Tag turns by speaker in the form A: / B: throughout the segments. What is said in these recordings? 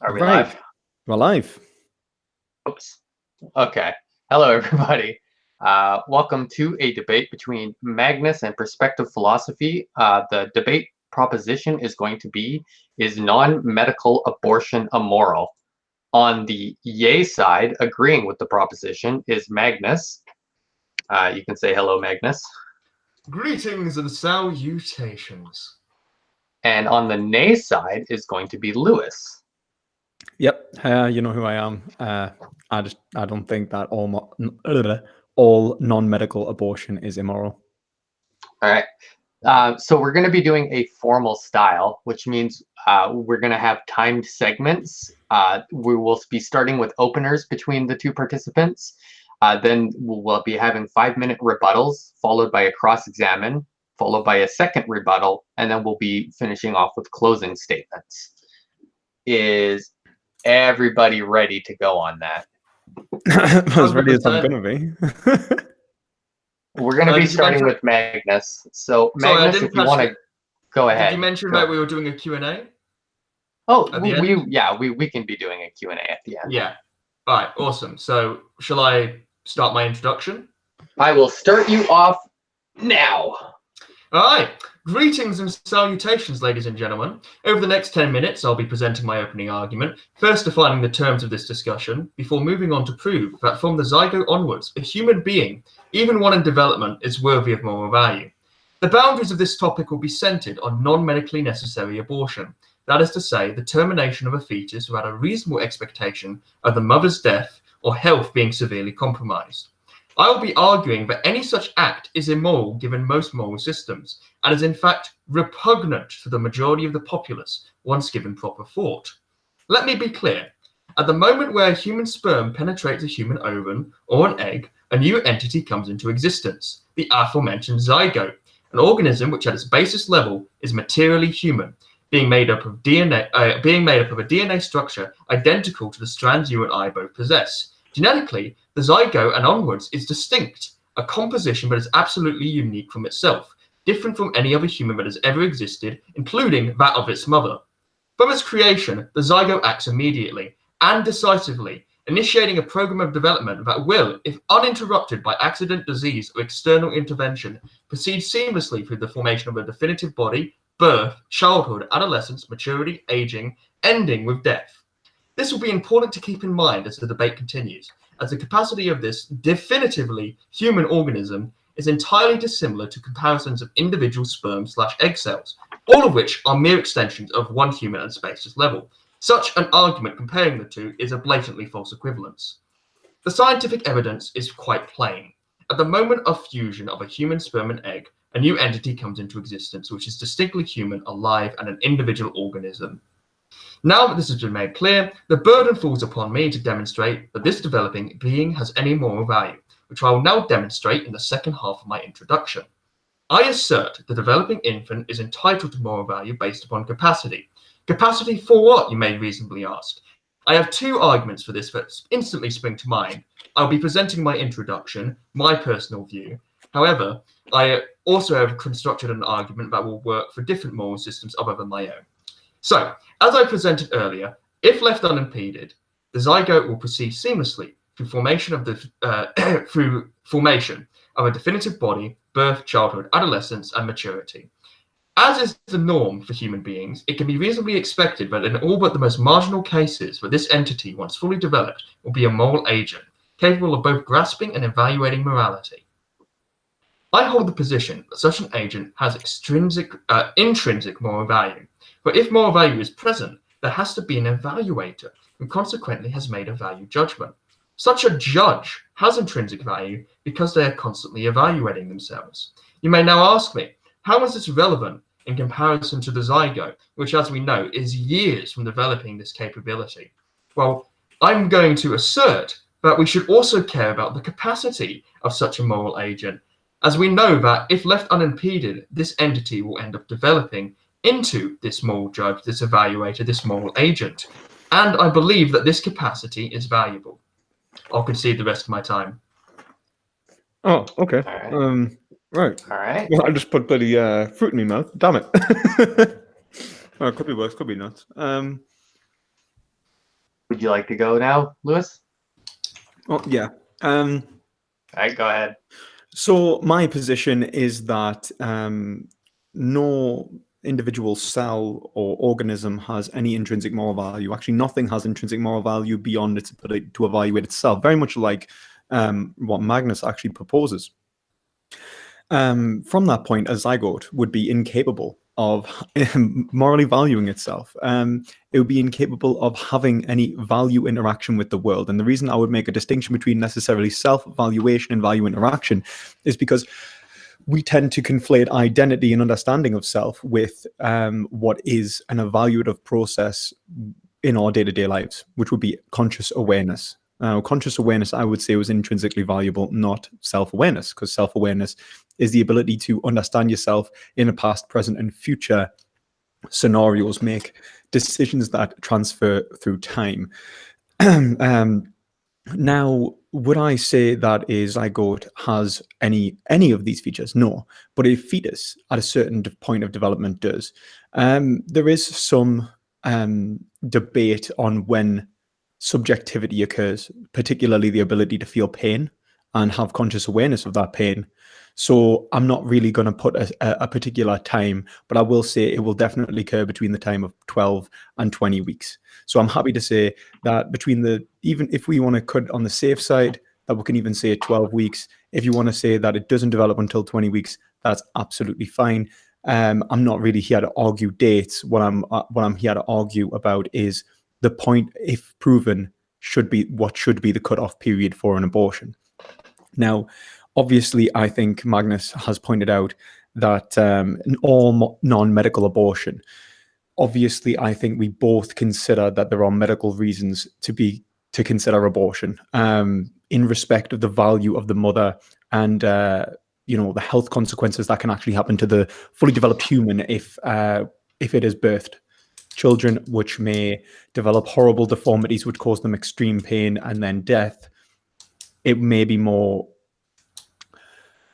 A: Are we
B: Right,
A: live?
B: we're live.
A: Oops. Okay. Hello, everybody. Welcome to a debate between Magnus and perspective philosophy. The debate proposition is going to be, is non-medical abortion immoral? On the yay side, agreeing with the proposition, is Magnus. You can say hello, Magnus.
C: Greetings and salutations.
A: And on the nay side is going to be Lewis.
B: Yep, you know who I am. I don't think that all non-medical abortion is immoral.
A: All right. So we're going to be doing a formal style, which means we're going to have timed segments. We will be starting with openers between the two participants. Then we'll be having 5-minute rebuttals, followed by a cross-examine, followed by a second rebuttal, and then we'll be finishing off with closing statements. Is everybody ready to go on that?
B: As ready as I'm
C: 100%.
B: going to be.
A: We're going to be
C: Did you
A: starting
C: mention-
A: with Magnus. So
C: Sorry, I
A: Magnus,
C: didn't
A: if you
C: catch
A: want to
C: it.
A: go ahead.
C: Did you mention
A: Go.
C: that we were doing a Q&A?
A: Oh,
C: At the end?
A: we can be doing a Q&A at the end.
C: Yeah. All right, awesome. So shall I start my introduction?
A: I will start you off now.
C: All right. Greetings and salutations, ladies and gentlemen. Over the next 10 minutes, I'll be presenting my opening argument, first defining the terms of this discussion, before moving on to prove that from the zygote onwards, a human being, even one in development, is worthy of moral value. The boundaries of this topic will be centered on non-medically necessary abortion. That is to say, the termination of a fetus without a reasonable expectation of the mother's death or health being severely compromised. I will be arguing that any such act is immoral given most moral systems, and is in fact repugnant to the majority of the populace once given proper thought. Let me be clear. At the moment where a human sperm penetrates a human ovum or an egg, a new entity comes into existence, the aforementioned zygote, an organism which at its basis level is materially human, being made up of a DNA structure identical to the strands you and I both possess. Genetically, the zygote and onwards is distinct, a composition that is absolutely unique from itself, different from any other human that has ever existed, including that of its mother. From its creation, the zygote acts immediately and decisively, initiating a program of development that will, if uninterrupted by accident, disease, or external intervention, proceed seamlessly through the formation of a definitive body, birth, childhood, adolescence, maturity, aging, ending with death. This will be important to keep in mind as the debate continues, as the capacity of this definitively human organism is entirely dissimilar to comparisons of individual sperm/egg cells, all of which are mere extensions of one human at its basis level. Such an argument comparing the two is a blatantly false equivalence. The scientific evidence is quite plain. At the moment of fusion of a human sperm and egg, a new entity comes into existence which is distinctly human, alive, and an individual organism. Now that this has been made clear, the burden falls upon me to demonstrate that this developing being has any moral value, which I will now demonstrate in the second half of my introduction. I assert the developing infant is entitled to moral value based upon capacity. Capacity for what, you may reasonably ask? I have two arguments for this that instantly spring to mind. I'll be presenting my introduction, my personal view. However, I also have constructed an argument that will work for different moral systems other than my own. So, as I presented earlier, if left unimpeded, the zygote will proceed seamlessly through formation of a definitive body, birth, childhood, adolescence, and maturity. As is the norm for human beings, it can be reasonably expected that in all but the most marginal cases where this entity, once fully developed, will be a moral agent, capable of both grasping and evaluating morality. I hold the position that such an agent has intrinsic moral value. But if moral value is present, there has to be an evaluator who consequently has made a value judgment. Such a judge has intrinsic value because they are constantly evaluating themselves. You may now ask me, how is this relevant in comparison to the zygote, which, as we know, is years from developing this capability? Well, I'm going to assert that we should also care about the capacity of such a moral agent, as we know that if left unimpeded, this entity will end up developing into this moral judge, this evaluator, this moral agent. And I believe that this capacity is valuable. I'll concede the rest of my time.
B: Oh, okay. Right.
A: All right.
B: Well, I just put bloody fruit in my mouth. Damn it. Well, it could be worse, could be not.
A: Would you like to go now, Lewis?
B: Oh, yeah.
A: All right, go ahead.
B: So my position is that no individual cell or organism has any intrinsic moral value. Actually, nothing has intrinsic moral value beyond its ability to evaluate itself, very much like what Magnus actually proposes. From that point, a zygote would be incapable of morally valuing itself. It would be incapable of having any value interaction with the world. And the reason I would make a distinction between necessarily self-valuation and value interaction is because we tend to conflate identity and understanding of self with what is an evaluative process in our day-to-day lives, which would be conscious awareness. Conscious awareness, I would say, was intrinsically valuable, not self-awareness, because self-awareness is the ability to understand yourself in a past, present, and future scenarios, make decisions that transfer through time. Now, would I say that a zygote has any of these features? No, but a fetus at a certain point of development does. There is some debate on when subjectivity occurs, particularly the ability to feel pain and have conscious awareness of that pain. So I'm not really going to put a particular time, but I will say it will definitely occur between the time of 12 and 20 weeks. So I'm happy to say that even if we want to cut on the safe side, that we can even say 12 weeks. If you want to say that it doesn't develop until 20 weeks, that's absolutely fine. I'm not really here to argue dates. What I'm here to argue about is the point, if proven, should be the cutoff period for an abortion. Now, obviously, I think Magnus has pointed out that in all non-medical abortion, obviously, I think we both consider that there are medical reasons to consider abortion in respect of the value of the mother and the health consequences that can actually happen to the fully developed human if it is birthed. Children which may develop horrible deformities which cause them extreme pain and then death. It may be more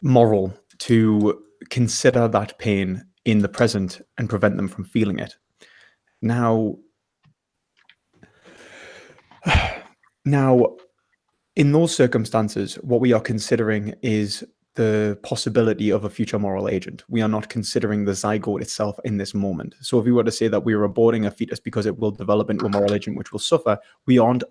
B: moral to consider that pain in the present and prevent them from feeling it. Now, in those circumstances, what we are considering is the possibility of a future moral agent. We are not considering the zygote itself in this moment. So if we were to say that we are aborting a fetus because it will develop into a moral agent which will suffer, we aren't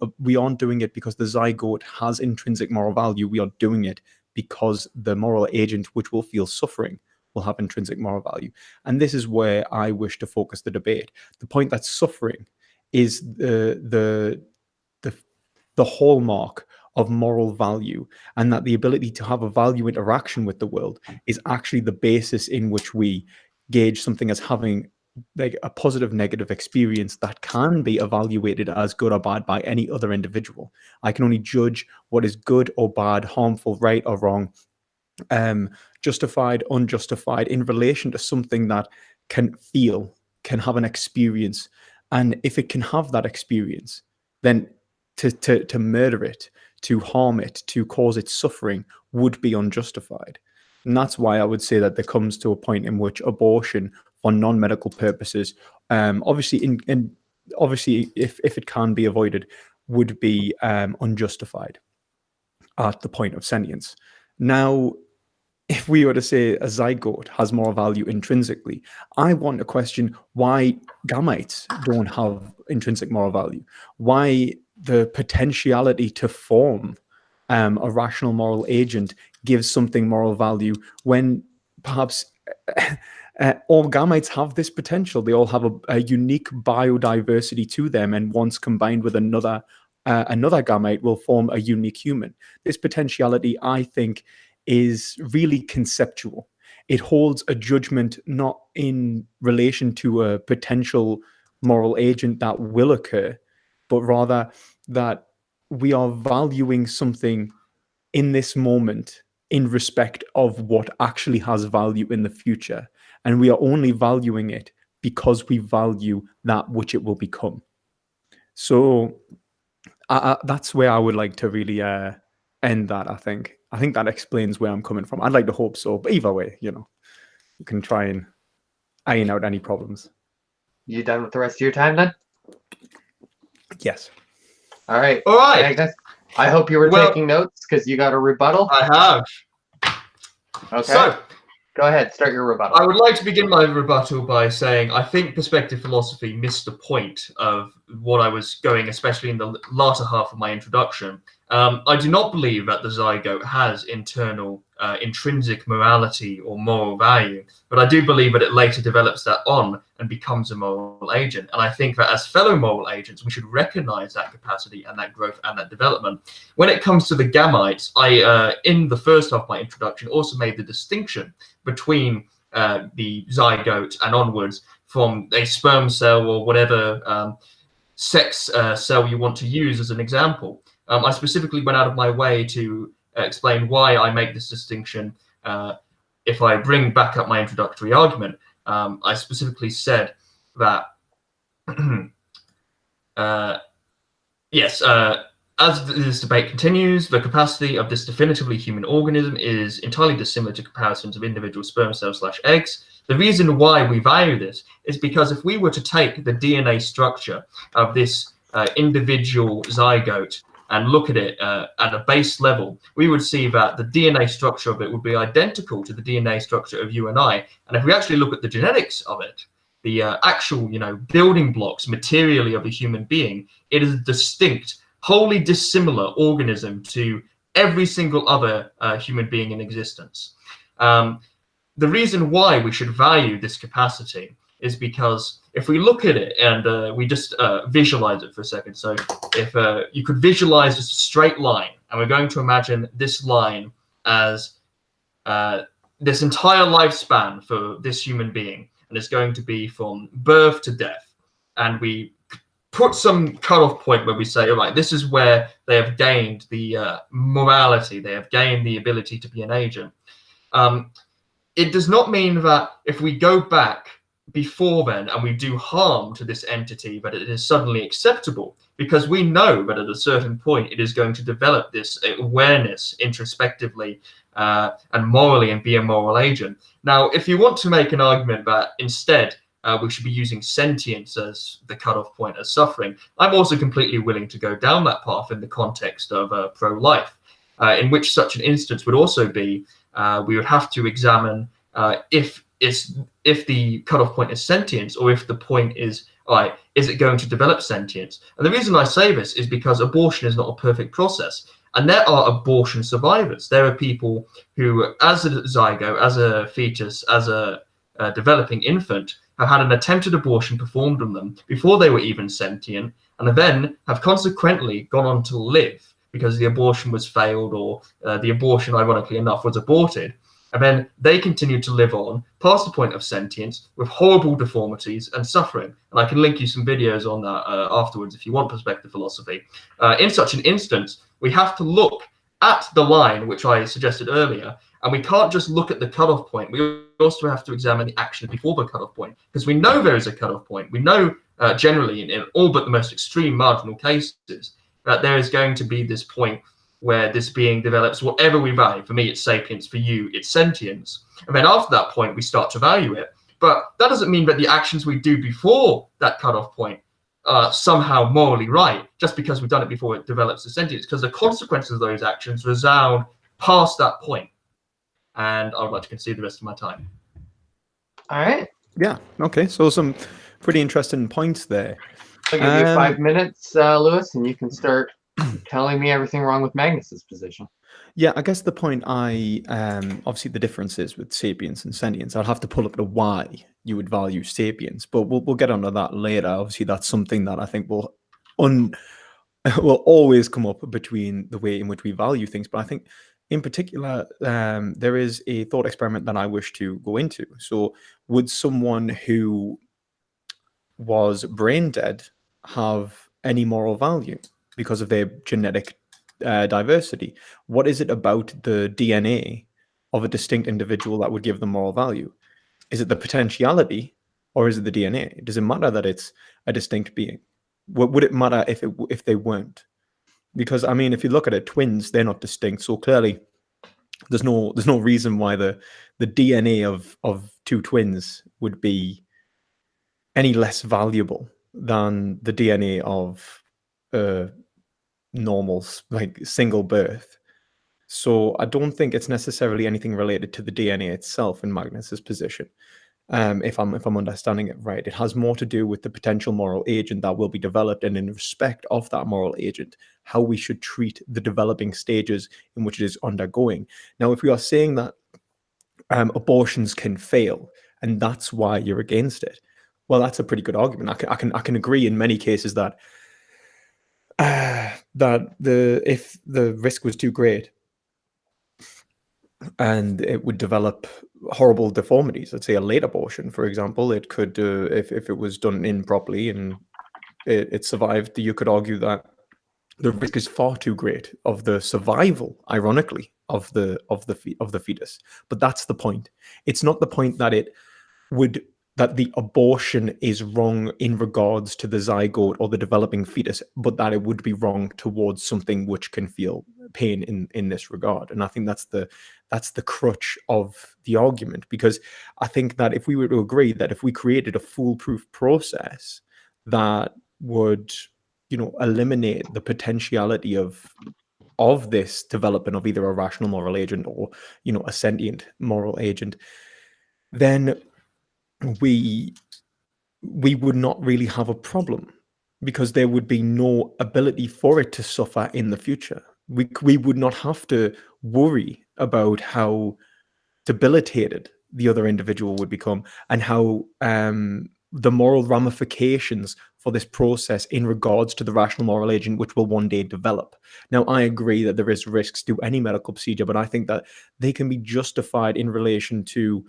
B: doing it because the zygote has intrinsic moral value. We are doing it because the moral agent which will feel suffering will have intrinsic moral value. And this is where I wish to focus the debate. The point that suffering is the hallmark of moral value, and that the ability to have a value interaction with the world is actually the basis in which we gauge something as having like a positive negative experience that can be evaluated as good or bad by any other individual. I can only judge what is good or bad, harmful, right or wrong, justified, unjustified in relation to something that can have an experience. And if it can have that experience, then to murder it, to harm it, to cause it suffering would be unjustified. And that's why I would say that there comes to a point in which abortion for non-medical purposes, obviously if it can be avoided, would be unjustified at the point of sentience. Now, if we were to say a zygote has more value intrinsically, I want to question why gametes don't have intrinsic moral value, why the potentiality to form a rational moral agent gives something moral value when perhaps all gametes have this potential. They all have a unique biodiversity to them, and once combined with another gamete will form a unique human. This potentiality, I think, is really conceptual. It holds a judgment not in relation to a potential moral agent that will occur, but rather that we are valuing something in this moment in respect of what actually has value in the future. And we are only valuing it because we value that which it will become. So that's where I would like to really end that, I think. I think that explains where I'm coming from. I'd like to hope so. But either way, you can try and iron out any problems.
A: You done with the rest of your time then?
B: Yes.
A: All right.
C: All right.
A: Magnus, I hope you were
C: Well-
A: taking notes because you got a rebuttal.
C: I have.
A: Okay.
C: So,
A: Go ahead, start your rebuttal.
C: I would like to begin my rebuttal by saying I think perspective philosophy missed the point of what I was going, especially in the latter half of my introduction. I do not believe that the zygote has internal intrinsic morality or moral value, but I do believe that it later develops that on and becomes a moral agent. And I think that as fellow moral agents, we should recognize that capacity and that growth and that development. When it comes to the gametes, I, in the first half of my introduction, also made the distinction between the zygote and onwards from a sperm cell or whatever sex cell you want to use as an example. I specifically went out of my way to explain why I make this distinction. If I bring back up my introductory argument, I specifically said that, yes, as this debate continues, the capacity of this definitively human organism is entirely dissimilar to comparisons of individual sperm cells / eggs. The reason why we value this is because if we were to take the DNA structure of this individual zygote and look at it at a base level, we would see that the DNA structure of it would be identical to the DNA structure of you and I. And if we actually look at the genetics of it, the actual, building blocks materially of a human being, it is a distinct, wholly dissimilar organism to every single other human being in existence. The reason why we should value this capacity is because if we look at it and we just visualize it for a second. So if you could visualize just a straight line, and we're going to imagine this line as this entire lifespan for this human being, and it's going to be from birth to death. And we put some cutoff point where we say, all right, this is where they have gained the morality, they have gained the ability to be an agent. It does not mean that if we go back before then and we do harm to this entity, that it is suddenly acceptable, because we know that at a certain point it is going to develop this awareness introspectively and morally and be a moral agent. Now, if you want to make an argument that instead we should be using sentience as the cutoff point as suffering, I'm also completely willing to go down that path in the context of pro-life, in which such an instance would also be we would have to examine if the cutoff point is sentience, or if the point is, all right, is it going to develop sentience? And the reason I say this is because abortion is not a perfect process. And there are abortion survivors. There are people who, as a zygote, as a fetus, as a developing infant, have had an attempted abortion performed on them before they were even sentient, and then have consequently gone on to live because the abortion was failed, or the abortion, ironically enough, was aborted. And then they continue to live on past the point of sentience with horrible deformities and suffering. And I can link you some videos on that afterwards if you want perspective philosophy. In such an instance, we have to look at the line, which I suggested earlier, and we can't just look at the cutoff point. We also have to examine the action before the cutoff point, because we know there is a cutoff point. We know generally in all but the most extreme marginal cases that there is going to be this point where this being develops whatever we value. For me, it's sapience. For you, it's sentience. And then after that point, we start to value it. But that doesn't mean that the actions we do before that cutoff point are somehow morally right, just because we've done it before it develops the sentience, because the consequences of those actions resound past that point. And I would like to concede the rest of my time.
A: All right.
B: Yeah. Okay. So some pretty interesting points there.
A: I'll give you 5 minutes, Lewis, and you can start telling me everything wrong with Magnus's position.
B: Yeah, I guess the point obviously the differences with sapience and sentience, I'll have to pull up the why you would value sapience, but we'll get onto that later. Obviously, that's something that I think will always come up between the way in which we value things. But I think in particular, there is a thought experiment that I wish to go into. So would someone who was brain dead have any moral value because of their genetic diversity? What is it about the DNA of a distinct individual that would give them moral value? Is it the potentiality, or is it the DNA? Does it matter that it's a distinct being? Would it matter if they weren't? Because I mean, if you look at it, twins, they're not distinct. So clearly, there's no reason why the DNA of two twins would be any less valuable than the DNA of normal, like single birth. So I don't think it's necessarily anything related to the DNA itself in Magnus's position. If I'm understanding it right, it has more to do with the potential moral agent that will be developed, and in respect of that moral agent, how we should treat the developing stages in which it is undergoing. Now, if we are saying that abortions can fail, and that's why you're against it, well, that's a pretty good argument. I can agree in many cases that if the risk was too great, and it would develop horrible deformities. Let's say a late abortion, for example, it could, if it was done improperly and it survived, you could argue that the risk is far too great of the survival, ironically, of the fetus. But that's the point. It's not the point that that the abortion is wrong in regards to the zygote or the developing fetus, but that it would be wrong towards something which can feel pain in this regard. And I think that's the crutch of the argument, because I think that if we were to agree that if we created a foolproof process that would, eliminate the potentiality of this development of either a rational moral agent or, a sentient moral agent, then we would not really have a problem, because there would be no ability for it to suffer in the future. We would not have to worry about how debilitated the other individual would become, and how the moral ramifications for this process in regards to the rational moral agent, which will one day develop. Now, I agree that there is risks to any medical procedure, but I think that they can be justified in relation to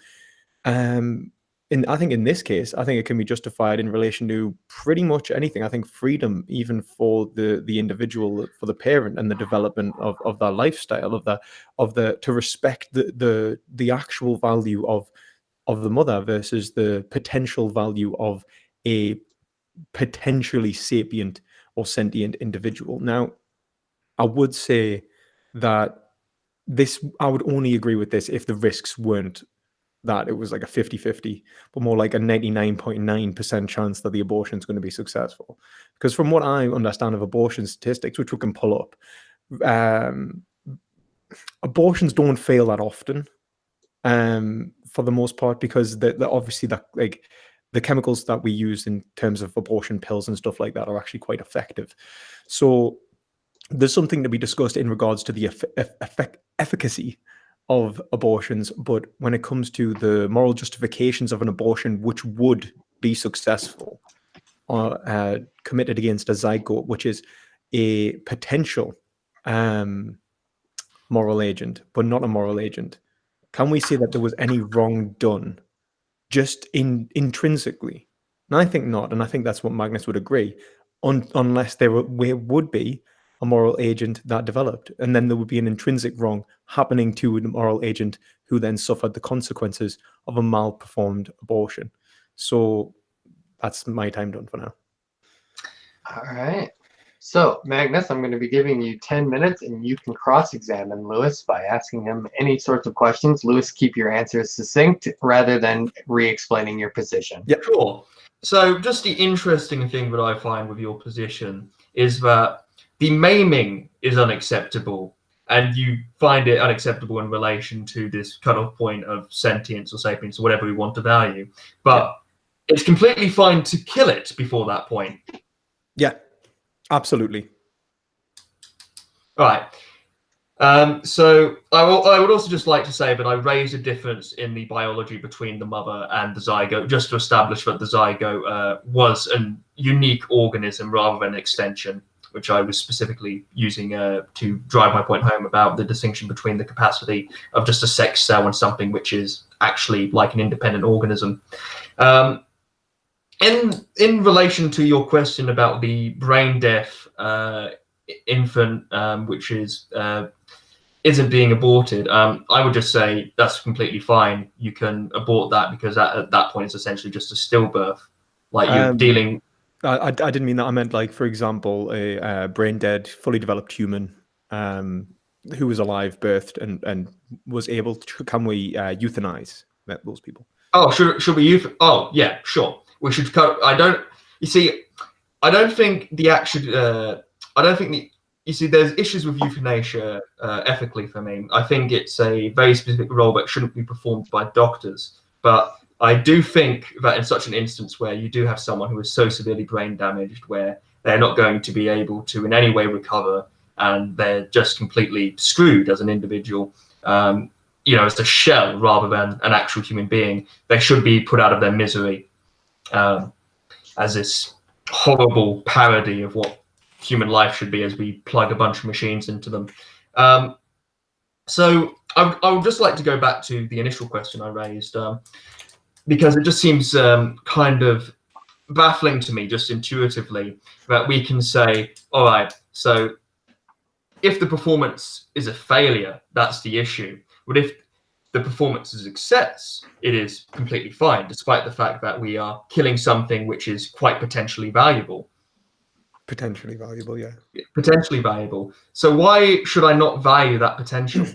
B: I think in this case, I think it can be justified in relation to pretty much anything. I think freedom, even for the individual, for the parent, and the development of their lifestyle, to respect the actual value of the mother versus the potential value of a potentially sapient or sentient individual. Now, I would say that I would only agree with this if the risks weren't that it was like a 50-50, but more like a 99.9% chance that the abortion is going to be successful. Because from what I understand of abortion statistics, which we can pull up, abortions don't fail that often, for the most part, because obviously the chemicals that we use in terms of abortion pills and stuff like that are actually quite effective. So there's something to be discussed in regards to the efficacy of abortions, but when it comes to the moral justifications of an abortion which would be successful, or committed against a zygote, which is a potential moral agent, but not a moral agent, can we say that there was any wrong done just intrinsically? And I think not, and I think that's what Magnus would agree, unless there would be a moral agent that developed, and then there would be an intrinsic wrong happening to a moral agent who then suffered the consequences of a malperformed abortion. So that's my time done for now.
A: All right. So, Magnus, I'm going to be giving you 10 minutes, and you can cross-examine Lewis by asking him any sorts of questions. Lewis, keep your answers succinct rather than re-explaining your position.
C: Yeah, sure. So just the interesting thing that I find with your position is that the maiming is unacceptable, and you find it unacceptable in relation to this cutoff point of sentience or sapience or whatever we want to value. But it's completely fine to kill it before that point.
B: Yeah, absolutely.
C: All right. So I would also just like to say that I raised a difference in the biology between the mother and the zygote, just to establish that the zygote was a unique organism rather than an extension, which I was specifically using to drive my point home about the distinction between the capacity of just a sex cell and something which is actually like an independent organism. In relation to your question about the brain deaf infant, which isn't being aborted, I would just say that's completely fine. You can abort that, because at that point it's essentially just a stillbirth. Like you're dealing.
B: I didn't mean that. I meant, like, for example, a brain dead, fully developed human who was alive, birthed, and was able to. Can we euthanize those people?
C: Oh, should we Oh, yeah, sure. We should cut. I don't think the action. I don't think you see, there's issues with euthanasia ethically for me. I think it's a very specific role that shouldn't be performed by doctors. But I do think that in such an instance where you do have someone who is so severely brain damaged where they're not going to be able to in any way recover and they're just completely screwed as an individual, as a shell rather than an actual human being, they should be put out of their misery as this horrible parody of what human life should be as we plug a bunch of machines into them. So I would just like to go back to the initial question I raised, because it just seems kind of baffling to me, just intuitively, that we can say, all right, so if the performance is a failure, that's the issue. But if the performance is a success, it is completely fine, despite the fact that we are killing something which is quite potentially valuable.
B: Potentially valuable, yeah.
C: Potentially valuable. So why should I not value that potential?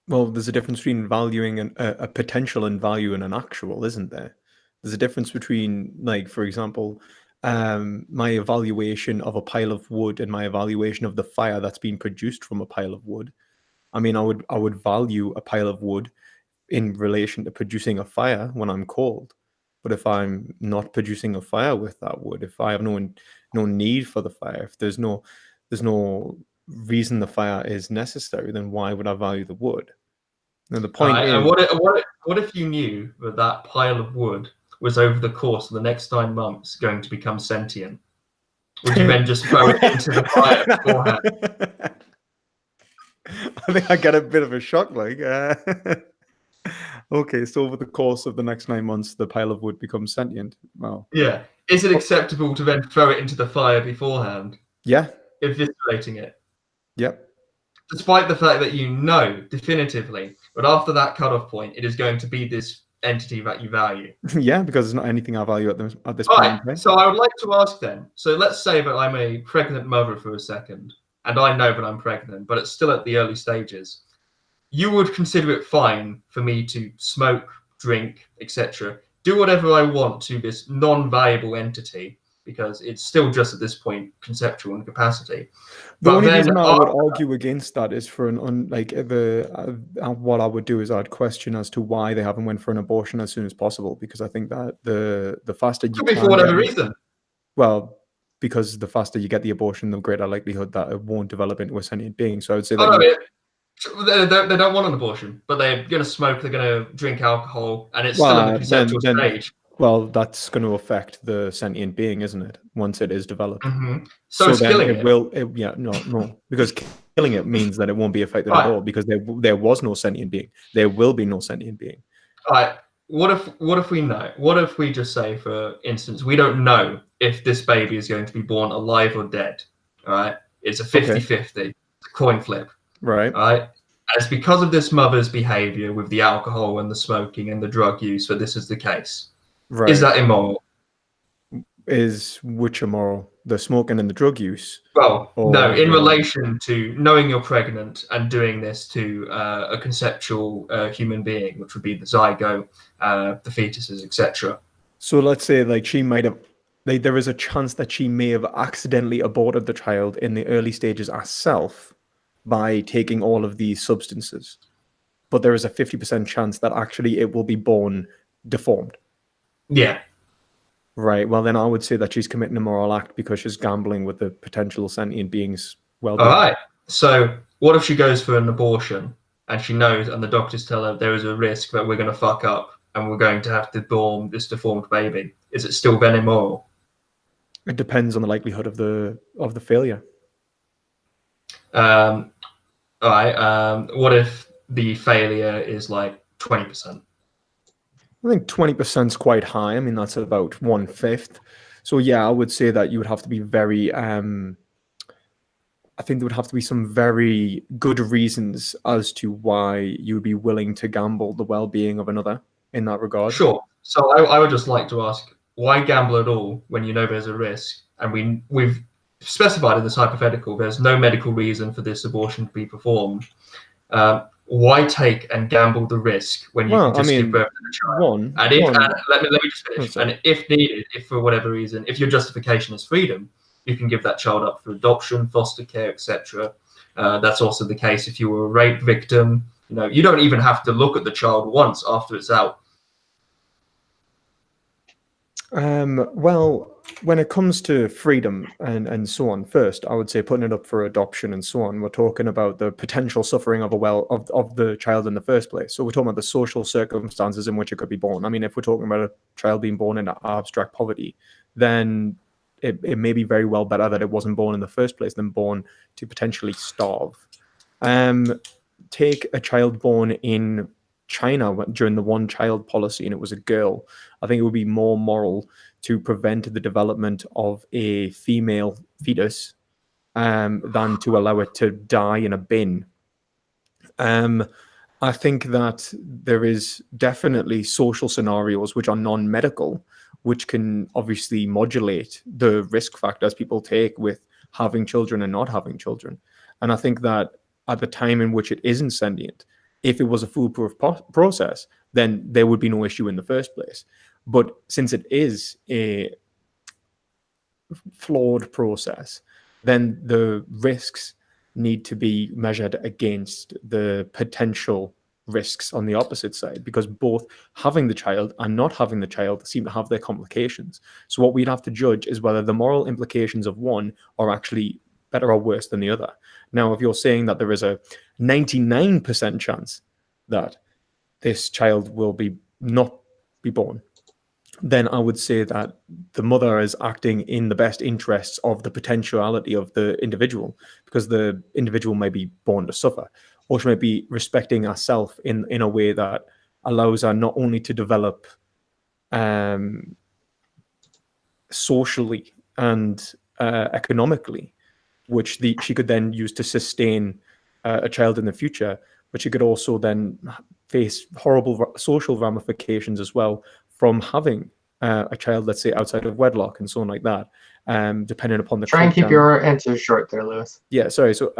B: Well, there's a difference between valuing a potential and valuing an actual, isn't there? There's a difference between, like, for example, my evaluation of a pile of wood and my evaluation of the fire that's being produced from a pile of wood. I mean, I would value a pile of wood in relation to producing a fire when I'm cold. But if I'm not producing a fire with that wood, if I have no need for the fire, if there's no reason the fire is necessary, then why would I value the wood? Now the point is,
C: and what if you knew that pile of wood was over the course of the next 9 months going to become sentient? Would you then just throw it into the fire beforehand?
B: I think I get a bit of a shock, like. Okay, so over the course of the next 9 months, the pile of wood becomes sentient. Wow.
C: Yeah. Is it acceptable to then throw it into the fire beforehand?
B: Yeah.
C: Eviscerating it?
B: Yep.
C: Despite the fact that you know definitively, but after that cutoff point, it is going to be this entity that you value.
B: Yeah, because there's not anything I value at this
C: All
B: point.
C: right, so I would like to ask then, so let's say that I'm a pregnant mother for a second, and I know that I'm pregnant, but it's still at the early stages. You would consider it fine for me to smoke, drink, etc., do whatever I want to this non-viable entity, because it's still just at this point conceptual in capacity.
B: The only reason I would argue against that is for what I would do is I'd question as to why they haven't went for an abortion as soon as possible, because I think that the faster you
C: could be for whatever reason.
B: Well, because the faster you get the abortion, the greater likelihood that it won't develop into a sentient being. So I would say that
C: they don't want an abortion, but they're going to smoke, they're going to drink alcohol, and it's still in the conceptual stage.
B: Well, that's going to affect the sentient being, isn't it? Once it is developed.
C: Mm-hmm. So it's killing it.
B: No, because killing it means that it won't be affected at all, because there was no sentient being. There will be no sentient being.
C: All right. What if we know? What if we just say, for instance, we don't know if this baby is going to be born alive or dead? All right. It's a 50-50 coin flip.
B: Right.
C: All right. And it's because of this mother's behavior with the alcohol and the smoking and the drug use that this is the case.
B: Right.
C: Is that immoral?
B: Is which immoral? The smoking and the drug use?
C: Well, no, in relation to knowing you're pregnant and doing this to a conceptual human being, which would be the zygote, the fetuses, etc.
B: So let's say, like, she might have, like, there is a chance that she may have accidentally aborted the child in the early stages herself by taking all of these substances, but there is a 50% chance that actually it will be born deformed.
C: Yeah.
B: Right. Well, then I would say that she's committing a moral act because she's gambling with the potential sentient being's well-being.
C: All right. So what if she goes for an abortion and she knows, and the doctors tell her there is a risk that we're going to fuck up and we're going to have to born this deformed baby? Is it still then immoral?
B: It depends on the likelihood of the failure.
C: All right. What if the failure is like 20%?
B: I think 20% is quite high. I mean, that's about 1/5. So yeah, I would say that you would have to be very. I think there would have to be some very good reasons as to why you would be willing to gamble the well-being of another in that regard.
C: Sure. So I would just like to ask, why gamble at all when you know there's a risk, and we've specified in this hypothetical there's no medical reason for this abortion to be performed. Why take and gamble the risk when you can just give birth to the child? Let me just finish. And if needed, if for whatever reason, if your justification is freedom, you can give that child up for adoption, foster care, etc. That's also the case if you were a rape victim. You don't even have to look at the child once after it's out.
B: Well, when it comes to freedom and so on, first, I would say putting it up for adoption and so on, we're talking about the potential suffering of of the child in the first place. So we're talking about the social circumstances in which it could be born. I mean, if we're talking about a child being born into abstract poverty, then it may be very well better that it wasn't born in the first place than born to potentially starve. Take a child born in China during the one-child policy, and it was a girl. I think it would be more moral to prevent the development of a female fetus than to allow it to die in a bin. I think that there is definitely social scenarios which are non-medical, which can obviously modulate the risk factors people take with having children and not having children. And I think that at the time in which it isn't sentient, if it was a foolproof process, then there would be no issue in the first place. But since it is a flawed process, then the risks need to be measured against the potential risks on the opposite side, because both having the child and not having the child seem to have their complications. So what we'd have to judge is whether the moral implications of one are actually better or worse than the other. Now, if you're saying that there is a 99% chance that this child will not be born, then I would say that the mother is acting in the best interests of the potentiality of the individual, because the individual may be born to suffer, or she may be respecting herself in a way that allows her not only to develop socially and economically, which she could then use to sustain a child in the future, but she could also then face horrible social ramifications as well from having a child, let's say, outside of wedlock and so on like that, depending upon the
A: Try and keep your answers short there, Lewis.
B: Yeah, sorry. So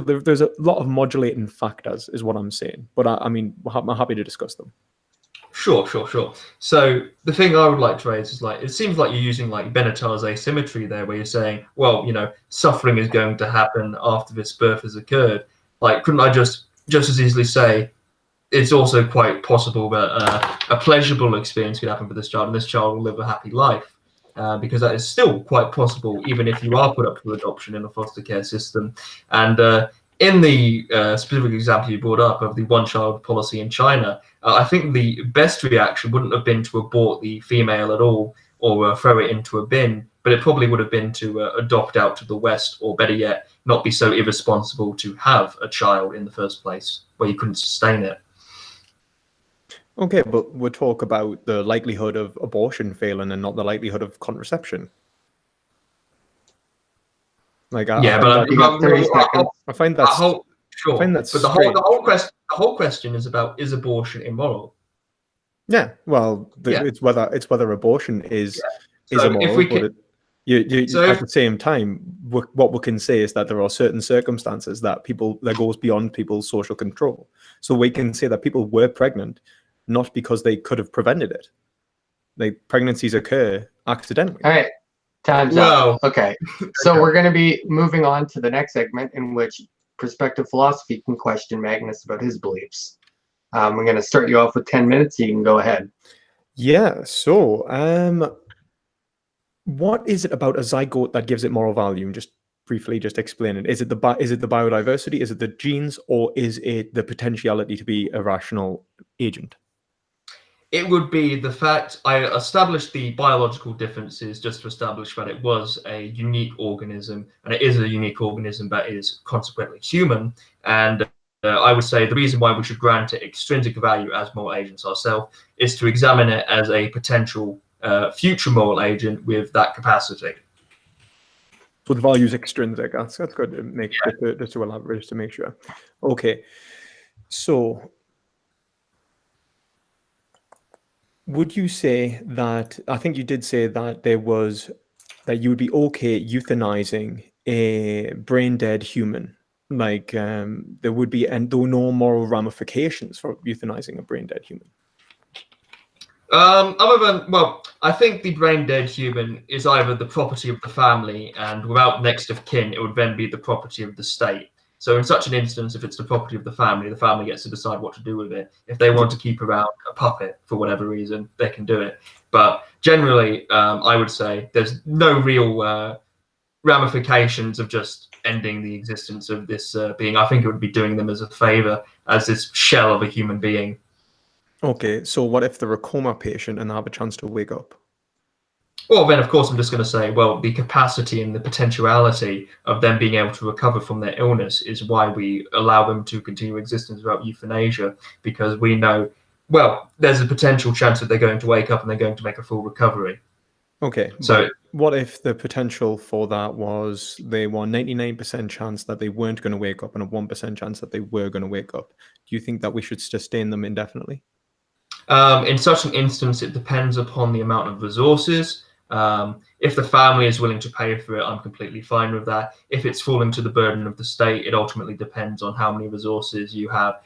B: there's a lot of modulating factors, is what I'm saying. But I mean, I'm happy to discuss them.
C: Sure. So the thing I would like to raise is, it seems like you're using Bennett's asymmetry there, where you're saying, well, suffering is going to happen after this birth has occurred. Couldn't I just as easily say it's also quite possible that a pleasurable experience could happen for this child, and this child will live a happy life? Because that is still quite possible, even if you are put up for adoption in a foster care system. And in the specific example you brought up of the one-child policy in China, I think the best reaction wouldn't have been to abort the female at all or throw it into a bin, but it probably would have been to adopt out to the West, or better yet, not be so irresponsible to have a child in the first place where you couldn't sustain it.
B: Okay, but we'll talk about the likelihood of abortion failing and not the likelihood of contraception. I find that's
C: sure. But the whole question is about, is abortion immoral?
B: Yeah, well, it's whether abortion is immoral. At the same time, what we can say is that there are certain circumstances that goes beyond people's social control. So we can say that people were pregnant not because they could have prevented it. Pregnancies occur accidentally.
A: All right, time's up. Okay, so we're going to be moving on to the next segment, in which Perspective Philosophy can question Magnus about his beliefs. We're going to start you off with 10 minutes. You can go ahead.
B: Yeah, so what is it about a zygote that gives it moral value? Just briefly, just explain it. Is it the biodiversity? Is it the genes? Or is it the potentiality to be a rational agent?
C: It would be the fact I established the biological differences just to establish that it was a unique organism, and it is a unique organism that is consequently human. And I would say the reason why we should grant it extrinsic value as moral agents ourselves is to examine it as a potential future moral agent with that capacity.
B: So the value is extrinsic. That's good to make just to elaborate, just to make sure. Okay, so would you say that, I think you did say that that you would be okay euthanizing a brain dead human, there would be no moral ramifications for euthanizing a brain dead human?
C: Other than, well, I think the brain dead human is either the property of the family, and without next of kin, it would then be the property of the state. So in such an instance, if it's the property of the family gets to decide what to do with it. If they want to keep around a puppet for whatever reason, they can do it. But generally, I would say there's no real ramifications of just ending the existence of this being. I think it would be doing them as a favor, as this shell of a human being.
B: Okay, so what if they're a coma patient and they have a chance to wake up?
C: Well, then, of course, I'm just going to say, well, the capacity and the potentiality of them being able to recover from their illness is why we allow them to continue existence without euthanasia, because we know, well, there's a potential chance that they're going to wake up and they're going to make a full recovery.
B: Okay,
C: So
B: what if the potential for that was they were 99% chance that they weren't going to wake up and a 1% chance that they were going to wake up? Do you think that we should sustain them indefinitely?
C: in such an instance, it depends upon the amount of resources. If the family is willing to pay for it, I'm completely fine with that. If it's falling to the burden of the state, it ultimately depends on how many resources you have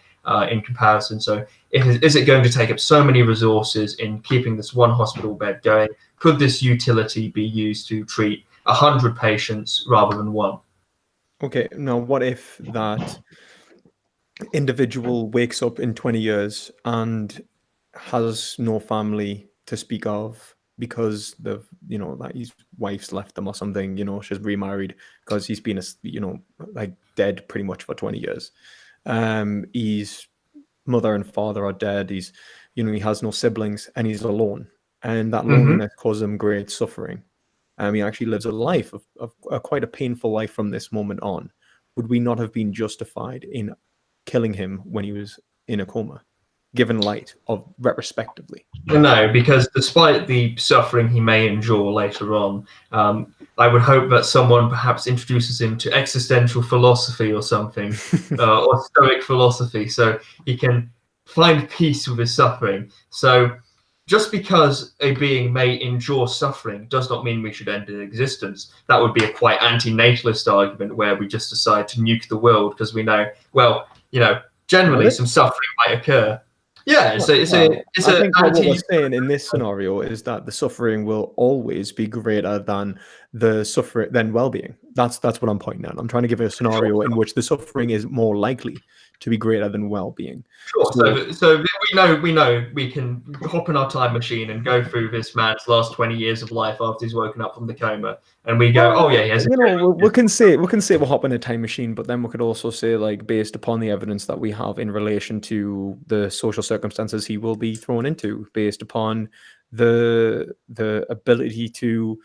C: in comparison. So is it going to take up so many resources in keeping this one hospital bed going? Could this utility be used to treat 100 patients rather than one?
B: Okay, now what if that individual wakes up in 20 years and has no family to speak of because that his wife's left them or something, she's remarried because he's been like dead pretty much for 20 years. His mother and father are dead. He has no siblings and he's alone, and that loneliness causes him great suffering. He actually lives a life of quite a painful life from this moment on. Would we not have been justified in killing him when he was in a coma, given light of retrospectively?
C: No, because despite the suffering he may endure later on, I would hope that someone perhaps introduces him to existential philosophy or something, or stoic philosophy, so he can find peace with his suffering. So just because a being may endure suffering does not mean we should end its existence. That would be a quite anti-natalist argument where we just decide to nuke the world because we know, well, generally some suffering might occur. Yeah, I
B: think what we're saying in this scenario is that the suffering will always be greater than well-being. That's what I'm pointing at. I'm trying to give a scenario in which the suffering is more likely to be greater than well-being.
C: Sure. So we know we can hop in our time machine and go through this man's last 20 years of life after he's woken up from the coma, and we go, oh yeah, he has.
B: We can say we'll hop in a time machine, but then we could also say, like, based upon the evidence that we have in relation to the social circumstances he will be thrown into, based upon the ability to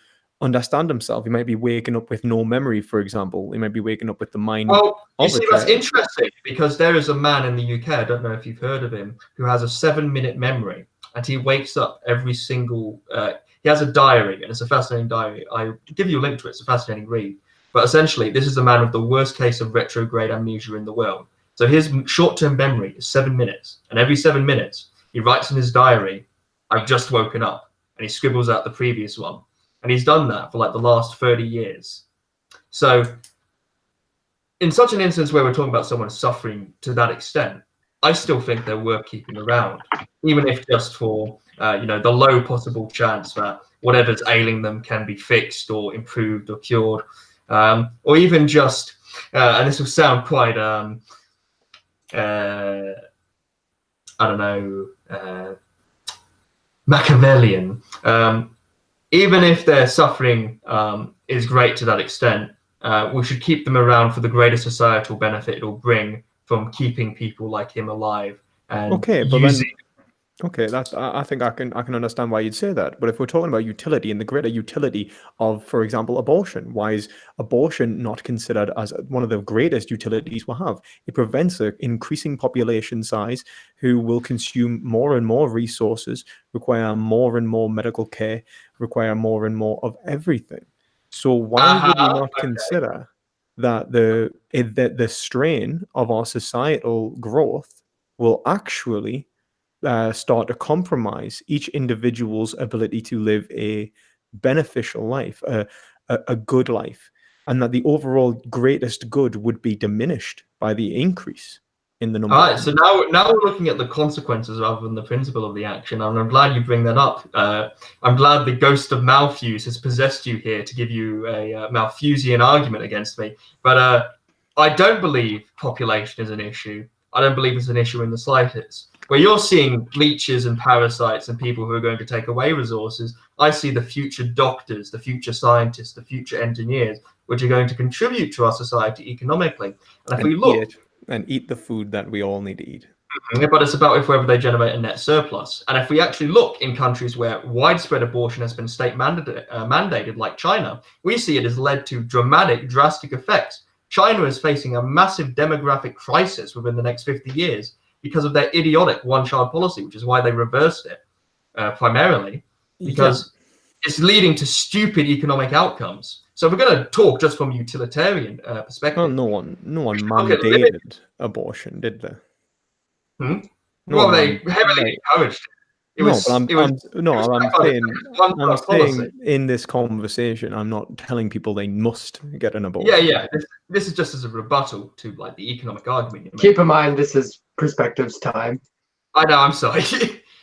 B: understand himself. He might be waking up with no memory, for example. He might be waking up with the mind.
C: Well, you see, that's interesting because there is a man in the UK, I don't know if you've heard of him, who has a 7-minute memory, and he wakes up every single. He has a diary, and it's a fascinating diary. I give you a link to it. It's a fascinating read. But essentially, this is the man with the worst case of retrograde amnesia in the world. So his short-term memory is 7 minutes, and every 7 minutes, he writes in his diary, "I've just woken up," and he scribbles out the previous one. And he's done that for like the last 30 years. So in such an instance where we're talking about someone suffering to that extent, I still think they're worth keeping around, even if just for the low possible chance that whatever's ailing them can be fixed or improved or cured, or even just, and this will sound quite, Machiavellian. Even if their suffering is great to that extent, we should keep them around for the greater societal benefit it will bring from keeping people like him alive. And
B: I think I can understand why you'd say that. But if we're talking about utility and the greater utility of, for example, abortion, why is abortion not considered as one of the greatest utilities we have? It prevents an increasing population size who will consume more and more resources, require more and more medical care, require more and more of everything. So why would we not consider that the strain of our societal growth will actually start to compromise each individual's ability to live a beneficial life, a good life, and that the overall greatest good would be diminished by the increase in the number.
C: All right, so now we're looking at the consequences rather than the principle of the action, and I'm glad you bring that up. I'm glad the ghost of Malthus has possessed you here to give you a Malthusian argument against me. But I don't believe population is an issue. I don't believe it's an issue in the slightest. Where you're seeing leeches and parasites and people who are going to take away resources, I see the future doctors, the future scientists, the future engineers, which are going to contribute to our society economically. And if we look...
B: eat the food that we all need to eat.
C: But it's about whether they generate a net surplus. And if we actually look in countries where widespread abortion has been state mandated, like China, we see it has led to drastic effects. China is facing a massive demographic crisis within the next 50 years because of their idiotic one-child policy, which is why they reversed it primarily, because it's leading to stupid economic outcomes. So if we're going to talk just from a utilitarian perspective.
B: Well, no one mandated abortion, did they?
C: Well, they heavily encouraged it.
B: I'm saying in this conversation, I'm not telling people they must get an abortion.
C: Yeah. This is just as a rebuttal to like the economic argument.
A: Keep in mind, this is Perspectives time.
C: I know. I'm sorry.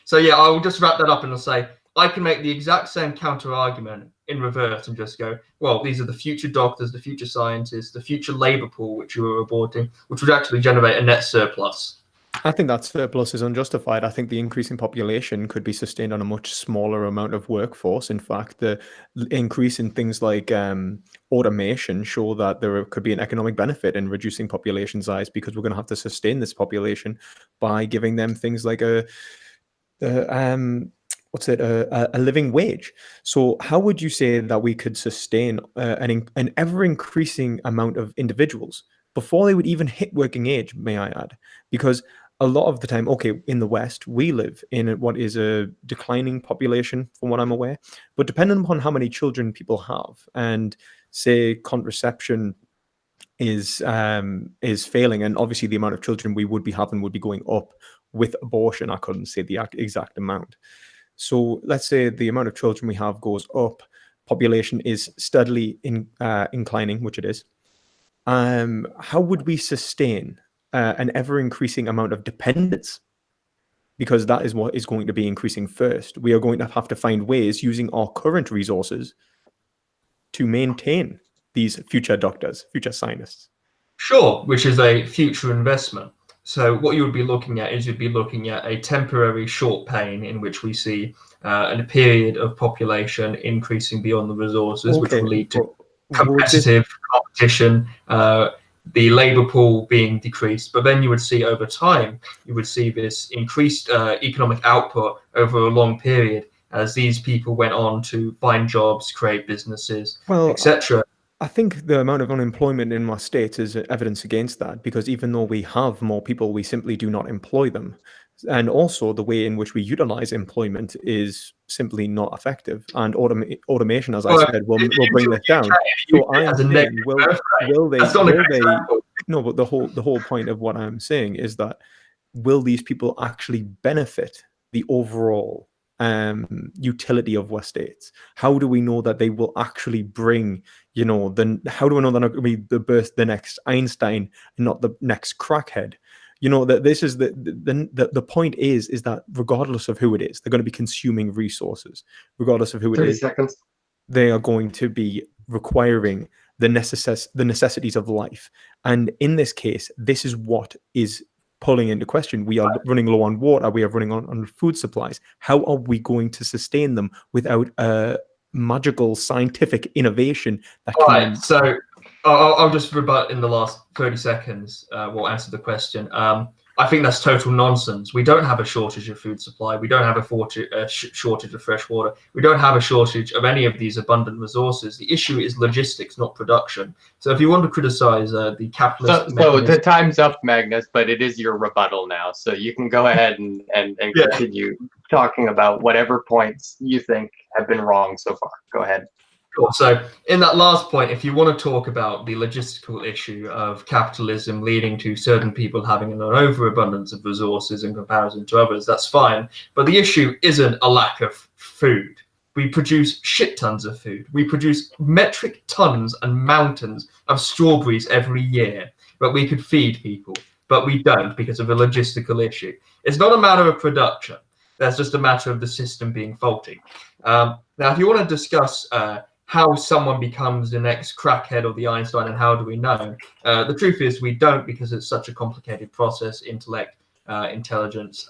C: So yeah, I will just wrap that up and I'll say I can make the exact same counter argument in reverse and just go, well, these are the future doctors, the future scientists, the future labor pool which you were aborting, which would actually generate a net surplus.
B: I think that surplus is unjustified. I think the increase in population could be sustained on a much smaller amount of workforce. In fact, the increase in things like automation show that there could be an economic benefit in reducing population size, because we're going to have to sustain this population by giving them things like a living wage. So how would you say that we could sustain an ever-increasing amount of individuals before they would even hit working age, may I add? Because a lot of the time, okay, in the West, we live in what is a declining population, from what I'm aware. But depending upon how many children people have, and say contraception is failing, and obviously the amount of children we would be having would be going up with abortion. I couldn't say the exact amount. So let's say the amount of children we have goes up, population is steadily inclining, which it is. How would we sustain an ever-increasing amount of dependence? Because that is what is going to be increasing first. We are going to have to find ways using our current resources to maintain these future doctors, future scientists.
C: Sure, which is a future investment. So what you would be looking at is you'd be looking at a temporary short pain in which we see a period of population increasing beyond the resources, which will lead to competitive competition, the labor pool being decreased. But then you would see over time, you would see this increased economic output over a long period as these people went on to find jobs, create businesses, etc.
B: I think the amount of unemployment in my state is evidence against that, because even though we have more people, we simply do not employ them. And also the way in which we utilize employment is simply not effective. And automation, as I said, will bring this down. So I'm saying, will they? No, but the whole point of what I'm saying is that will these people actually benefit the overall utility of West States? How do we know that they will actually bring, how do we know they're not going to be the next Einstein and not the next crackhead? That this is the point is that regardless of who it is, they're going to be consuming resources. Regardless of who it is,
A: 30 seconds.
B: They are going to be requiring the necessities of life. And in this case, this is what is pulling into question. We are running low on water. We are running on food supplies. How are we going to sustain them without a magical scientific innovation that can...
C: Right, so I'll just rebut in the last 30 seconds what answer the question. I think that's total nonsense. We don't have a shortage of food supply. We don't have a shortage of fresh water. We don't have a shortage of any of these abundant resources. The issue is logistics, not production. So if you want to criticize the capitalist...
A: So the time's up, Magnus, but it is your rebuttal now. So you can go ahead and continue talking about whatever points you think have been wrong so far. Go ahead.
C: Cool. So in that last point, if you want to talk about the logistical issue of capitalism leading to certain people having an overabundance of resources in comparison to others, that's fine. But the issue isn't a lack of food. We produce shit tons of food. We produce metric tons and mountains of strawberries every year, but we could feed people. but we don't because of a logistical issue. It's not a matter of production. That's just a matter of the system being faulty. Now, if you want to discuss how someone becomes the next crackhead or the Einstein and how do we know, the truth is we don't, because it's such a complicated process: intellect, intelligence,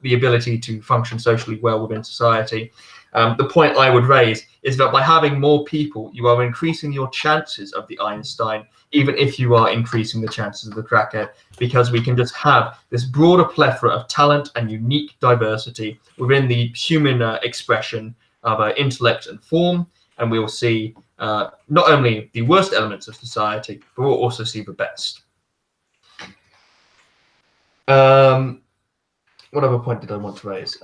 C: the ability to function socially well within society. The point I would raise is that by having more people, you are increasing your chances of the Einstein, even if you are increasing the chances of the crackhead, because we can just have this broader plethora of talent and unique diversity within the human expression of intellect and form, and we will see not only the worst elements of society, but we'll also see the best. What other point did I want to raise?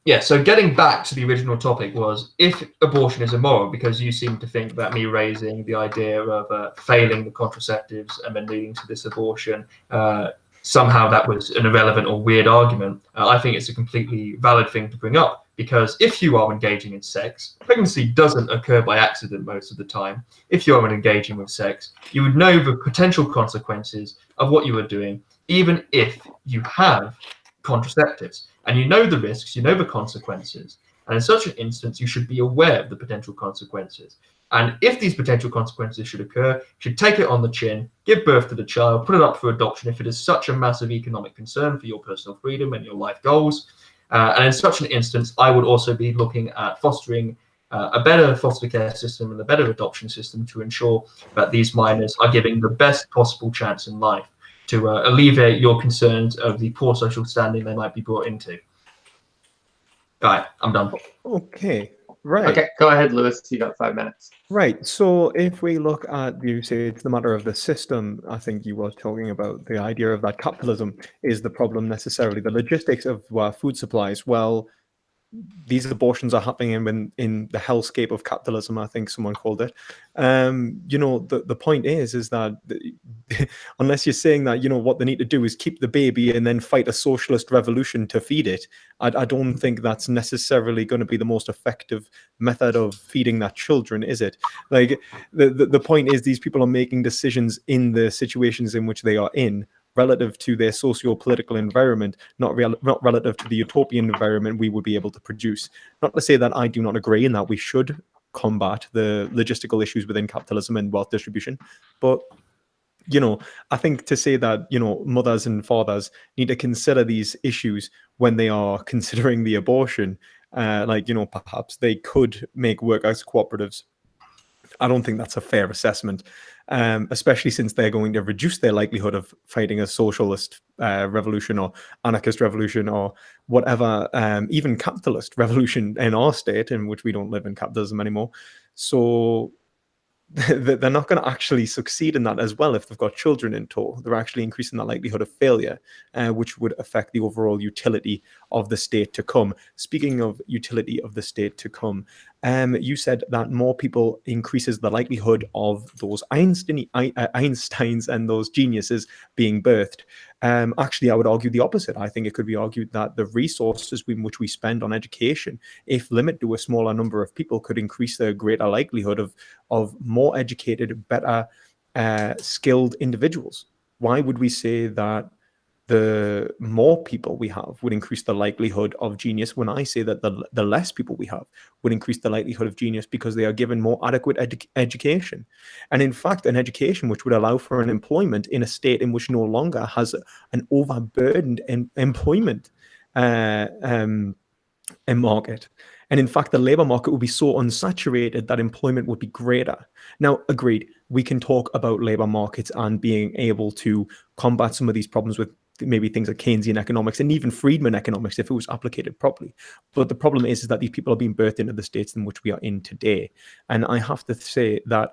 C: Yeah, so getting back to the original topic was if abortion is immoral, because you seem to think that me raising the idea of failing the contraceptives and then leading to this abortion, somehow that was an irrelevant or weird argument. I think it's a completely valid thing to bring up, because if you are engaging in sex, pregnancy doesn't occur by accident most of the time. If you are engaging with sex, you would know the potential consequences of what you are doing, even if you have contraceptives, and you know the risks, you know the consequences, and in such an instance you should be aware of the potential consequences. And if these potential consequences should occur, you should take it on the chin, give birth to the child, put it up for adoption if it is such a massive economic concern for your personal freedom and your life goals. And in such an instance, I would also be looking at fostering a better foster care system and a better adoption system to ensure that these minors are given the best possible chance in life, to alleviate your concerns of the poor social standing they might be brought into. All right, I'm done.
B: Okay, right.
A: Okay, go ahead, Lewis. You got 5 minutes.
B: Right. So if we look at, you say it's the matter of the system, I think you were talking about the idea of that capitalism is the problem necessarily. The logistics of food supplies, well, these abortions are happening in the hellscape of capitalism, I think someone called it. The point is that unless you're saying that, what they need to do is keep the baby and then fight a socialist revolution to feed it, I don't think that's necessarily going to be the most effective method of feeding that children, is it? Like the point is these people are making decisions in the situations in which they are in, relative to their socio-political environment, not relative to the utopian environment we would be able to produce. Not to say that I do not agree in that we should combat the logistical issues within capitalism and wealth distribution, but I think to say that mothers and fathers need to consider these issues when they are considering the abortion, perhaps they could make workers cooperatives. I don't think that's a fair assessment, especially since they're going to reduce their likelihood of fighting a socialist revolution or anarchist revolution or whatever, even capitalist revolution in our state, in which we don't live in capitalism anymore. So they're not going to actually succeed in that as well if they've got children in tow. They're actually increasing that likelihood of failure, which would affect the overall utility of the state to come. Speaking of utility of the state to come, you said that more people increases the likelihood of those Einsteins and those geniuses being birthed. Actually, I would argue the opposite. I think it could be argued that the resources in which we spend on education, if limited to a smaller number of people, could increase the greater likelihood of more educated, better skilled individuals. Why would we say that the more people we have would increase the likelihood of genius, when I say that the less people we have would increase the likelihood of genius, because they are given more adequate education? And in fact, an education which would allow for an employment in a state in which no longer has an overburdened employment market. And in fact, the labor market would be so unsaturated that employment would be greater. Now, agreed, we can talk about labor markets and being able to combat some of these problems with maybe things like Keynesian economics and even Friedman economics if it was applicated properly. But the problem is that these people are being birthed into the states in which we are in today. And I have to say that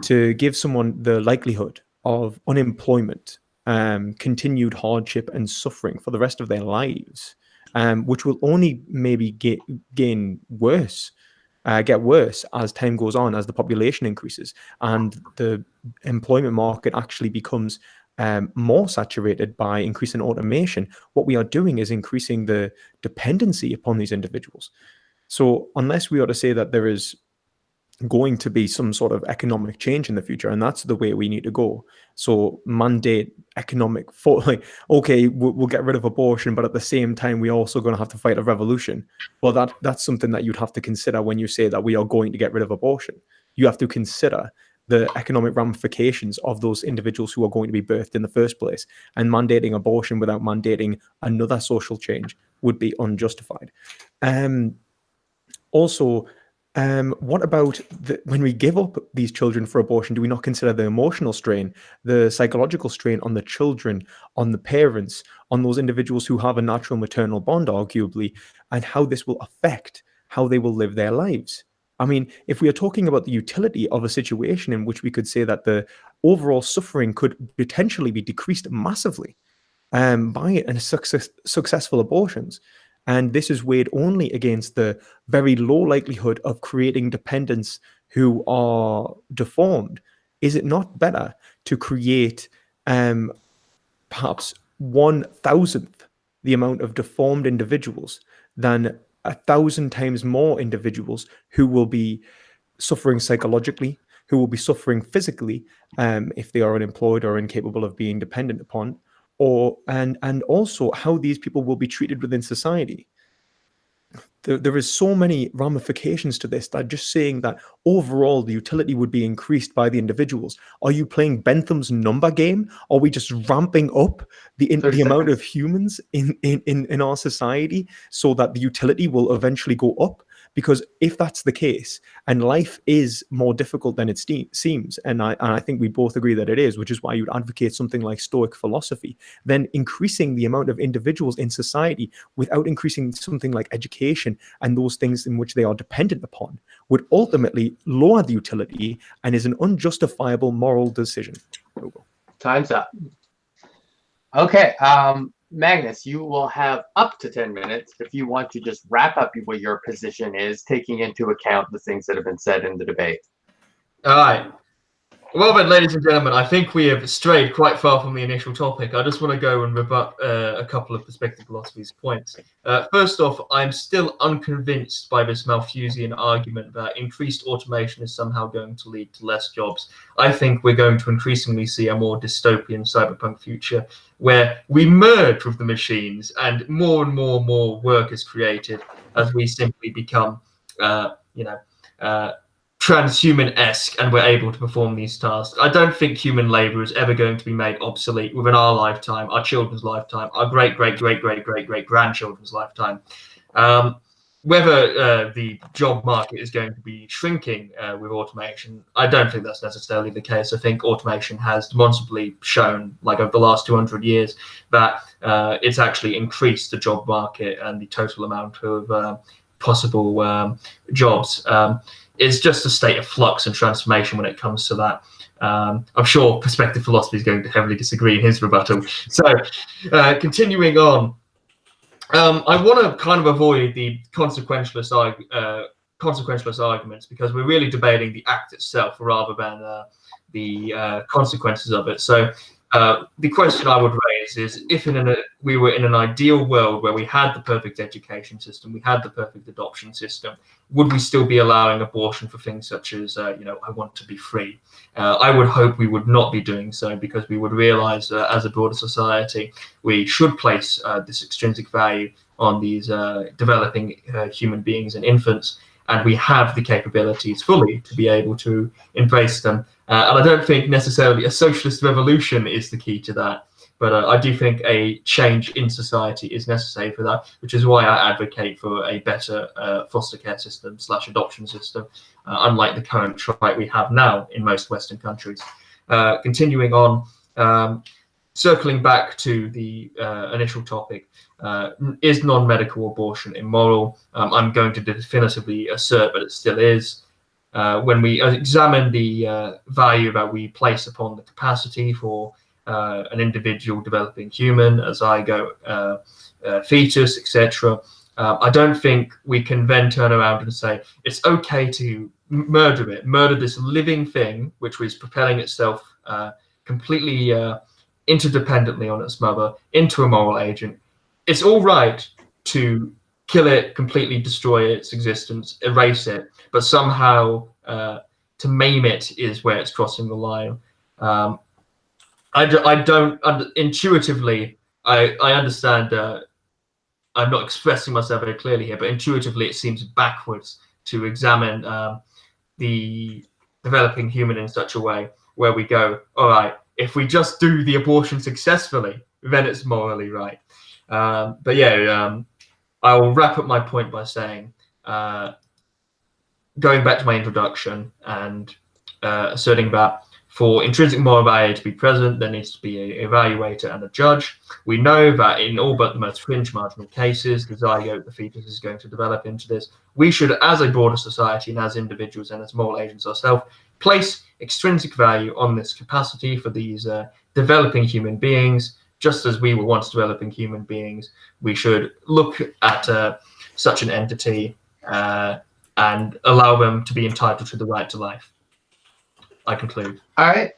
B: to give someone the likelihood of unemployment, continued hardship and suffering for the rest of their lives, which will only maybe get worse as time goes on, as the population increases and the employment market actually becomes more saturated by increasing automation. What we are doing is increasing the dependency upon these individuals. So unless we are to say that there is going to be some sort of economic change in the future, and that's the way we need to go. So mandate economic for like, okay, we'll get rid of abortion, but at the same time we're also going to have to fight a revolution. Well, that's something that you'd have to consider when you say that we are going to get rid of abortion. You have to consider the economic ramifications of those individuals who are going to be birthed in the first place, and mandating abortion without mandating another social change would be unjustified. Also, what about when we give up these children for abortion, do we not consider the emotional strain, the psychological strain on the children, on the parents, on those individuals who have a natural maternal bond, arguably, and how this will affect how they will live their lives? I mean, if we are talking about the utility of a situation in which we could say that the overall suffering could potentially be decreased massively by successful abortions, and this is weighed only against the very low likelihood of creating dependents who are deformed, is it not better to create perhaps 1,000th the amount of deformed individuals than 1,000 times more individuals who will be suffering psychologically, who will be suffering physically if they are unemployed or incapable of being dependent upon, and also how these people will be treated within society? There is so many ramifications to this that just saying that overall the utility would be increased by the individuals. Are you playing Bentham's number game? Are we just ramping up the amount of humans in our society so that the utility will eventually go up? Because if that's the case, and life is more difficult than it seems, and I think we both agree that it is, which is why you'd advocate something like Stoic philosophy, then increasing the amount of individuals in society without increasing something like education and those things in which they are dependent upon would ultimately lower the utility and is an unjustifiable moral decision.
A: Time's up. Okay, Magnus, you will have up to 10 minutes if you want to just wrap up what your position is, taking into account the things that have been said in the debate.
C: All right. Well then, ladies and gentlemen, I think we have strayed quite far from the initial topic. I just want to go and rebut a couple of perspective philosophy's points. First off, I'm still unconvinced by this Malthusian argument that increased automation is somehow going to lead to less jobs. I think we're going to increasingly see a more dystopian cyberpunk future where we merge with the machines and more work is created as we simply become, transhuman-esque, and we're able to perform these tasks. I don't think human labor is ever going to be made obsolete within our lifetime, our children's lifetime, our great-great-great-great-great-grandchildren's lifetime. Whether the job market is going to be shrinking with automation, I don't think that's necessarily the case. I think automation has demonstrably shown, like over the last 200 years, that it's actually increased the job market and the total amount of possible jobs. It's just a state of flux and transformation when it comes to that. I'm sure perspective philosophy is going to heavily disagree in his rebuttal. So continuing on, I want to kind of avoid the consequentialist arguments, because we're really debating the act itself rather than the consequences of it. So the question I would raise is, if we were in an ideal world where we had the perfect education system, we had the perfect adoption system, would we still be allowing abortion for things such as, I want to be free? I would hope we would not be doing so, because we would realize as a broader society, we should place this extrinsic value on these developing human beings and infants, and we have the capabilities fully to be able to embrace them. And I don't think necessarily a socialist revolution is the key to that, but I do think a change in society is necessary for that, which is why I advocate for a better foster care system / adoption system, unlike the current trite we have now in most Western countries. Continuing on, circling back to the initial topic, is non-medical abortion immoral? I'm going to definitively assert that it still is. When we examine the value that we place upon the capacity for an individual developing human, a zygote, fetus, etc., I don't think we can then turn around and say it's okay to murder this living thing, which was propelling itself completely interdependently on its mother into a moral agent. It's all right to kill it, completely destroy its existence, erase it, but somehow to maim it is where it's crossing the line. I don't intuitively. I understand. I'm not expressing myself very clearly here, but intuitively it seems backwards to examine the developing human in such a way where we go, all right, if we just do the abortion successfully, then it's morally right. But yeah, I will wrap up my point by saying, going back to my introduction and asserting that for intrinsic moral value to be present, there needs to be an evaluator and a judge. We know that in all but the most fringe marginal cases, the zygote, the fetus, is going to develop into this. We should, as a broader society and as individuals and as moral agents ourselves, place extrinsic value on this capacity for these developing human beings. Just as we were once developing human beings, we should look at such an entity and allow them to be entitled to the right to life. I conclude.
A: All right.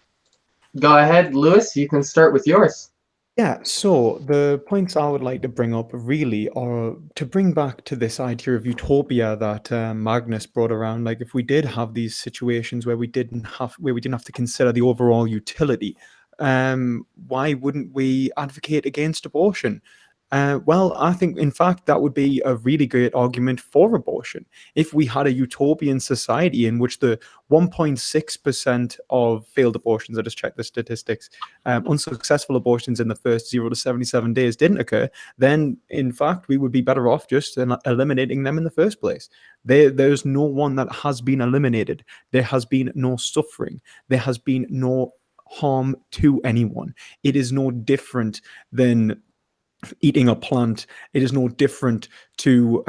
A: Go ahead, Lewis. You can start with yours.
B: Yeah, so the points I would like to bring up really are to bring back to this idea of utopia that Magnus brought around. Like, if we did have these situations where we didn't have to consider the overall utility, why wouldn't we advocate against abortion? Well, I think, in fact, that would be a really great argument for abortion. If we had a utopian society in which the 1.6% of failed abortions, I just checked the statistics, unsuccessful abortions in the first 0 to 77 days didn't occur, then, in fact, we would be better off just eliminating them in the first place. There's no one that has been eliminated. There has been no suffering. There has been no harm to anyone. It is no different than eating a plant. It is no different to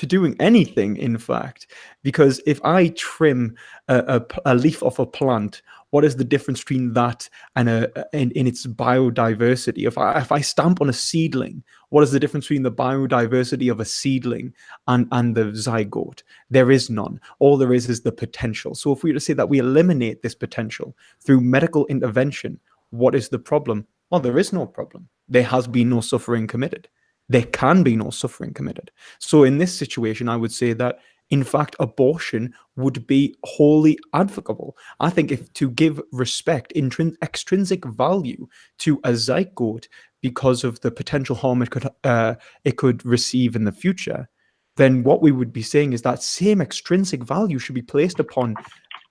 B: doing anything, in fact, because if I trim a leaf off a plant, what is the difference between that and in its biodiversity? If I stamp on a seedling, what is the difference between the biodiversity of a seedling and the zygote? There is none. All there is the potential. So if we were to say that we eliminate this potential through medical intervention, what is the problem? Well, there is no problem. There has been no suffering committed. There can be no suffering committed. So in this situation, I would say that, in fact, abortion would be wholly advocable. I think if to give respect, extrinsic value to a zygote because of the potential harm it could receive in the future, then what we would be saying is that same extrinsic value should be placed upon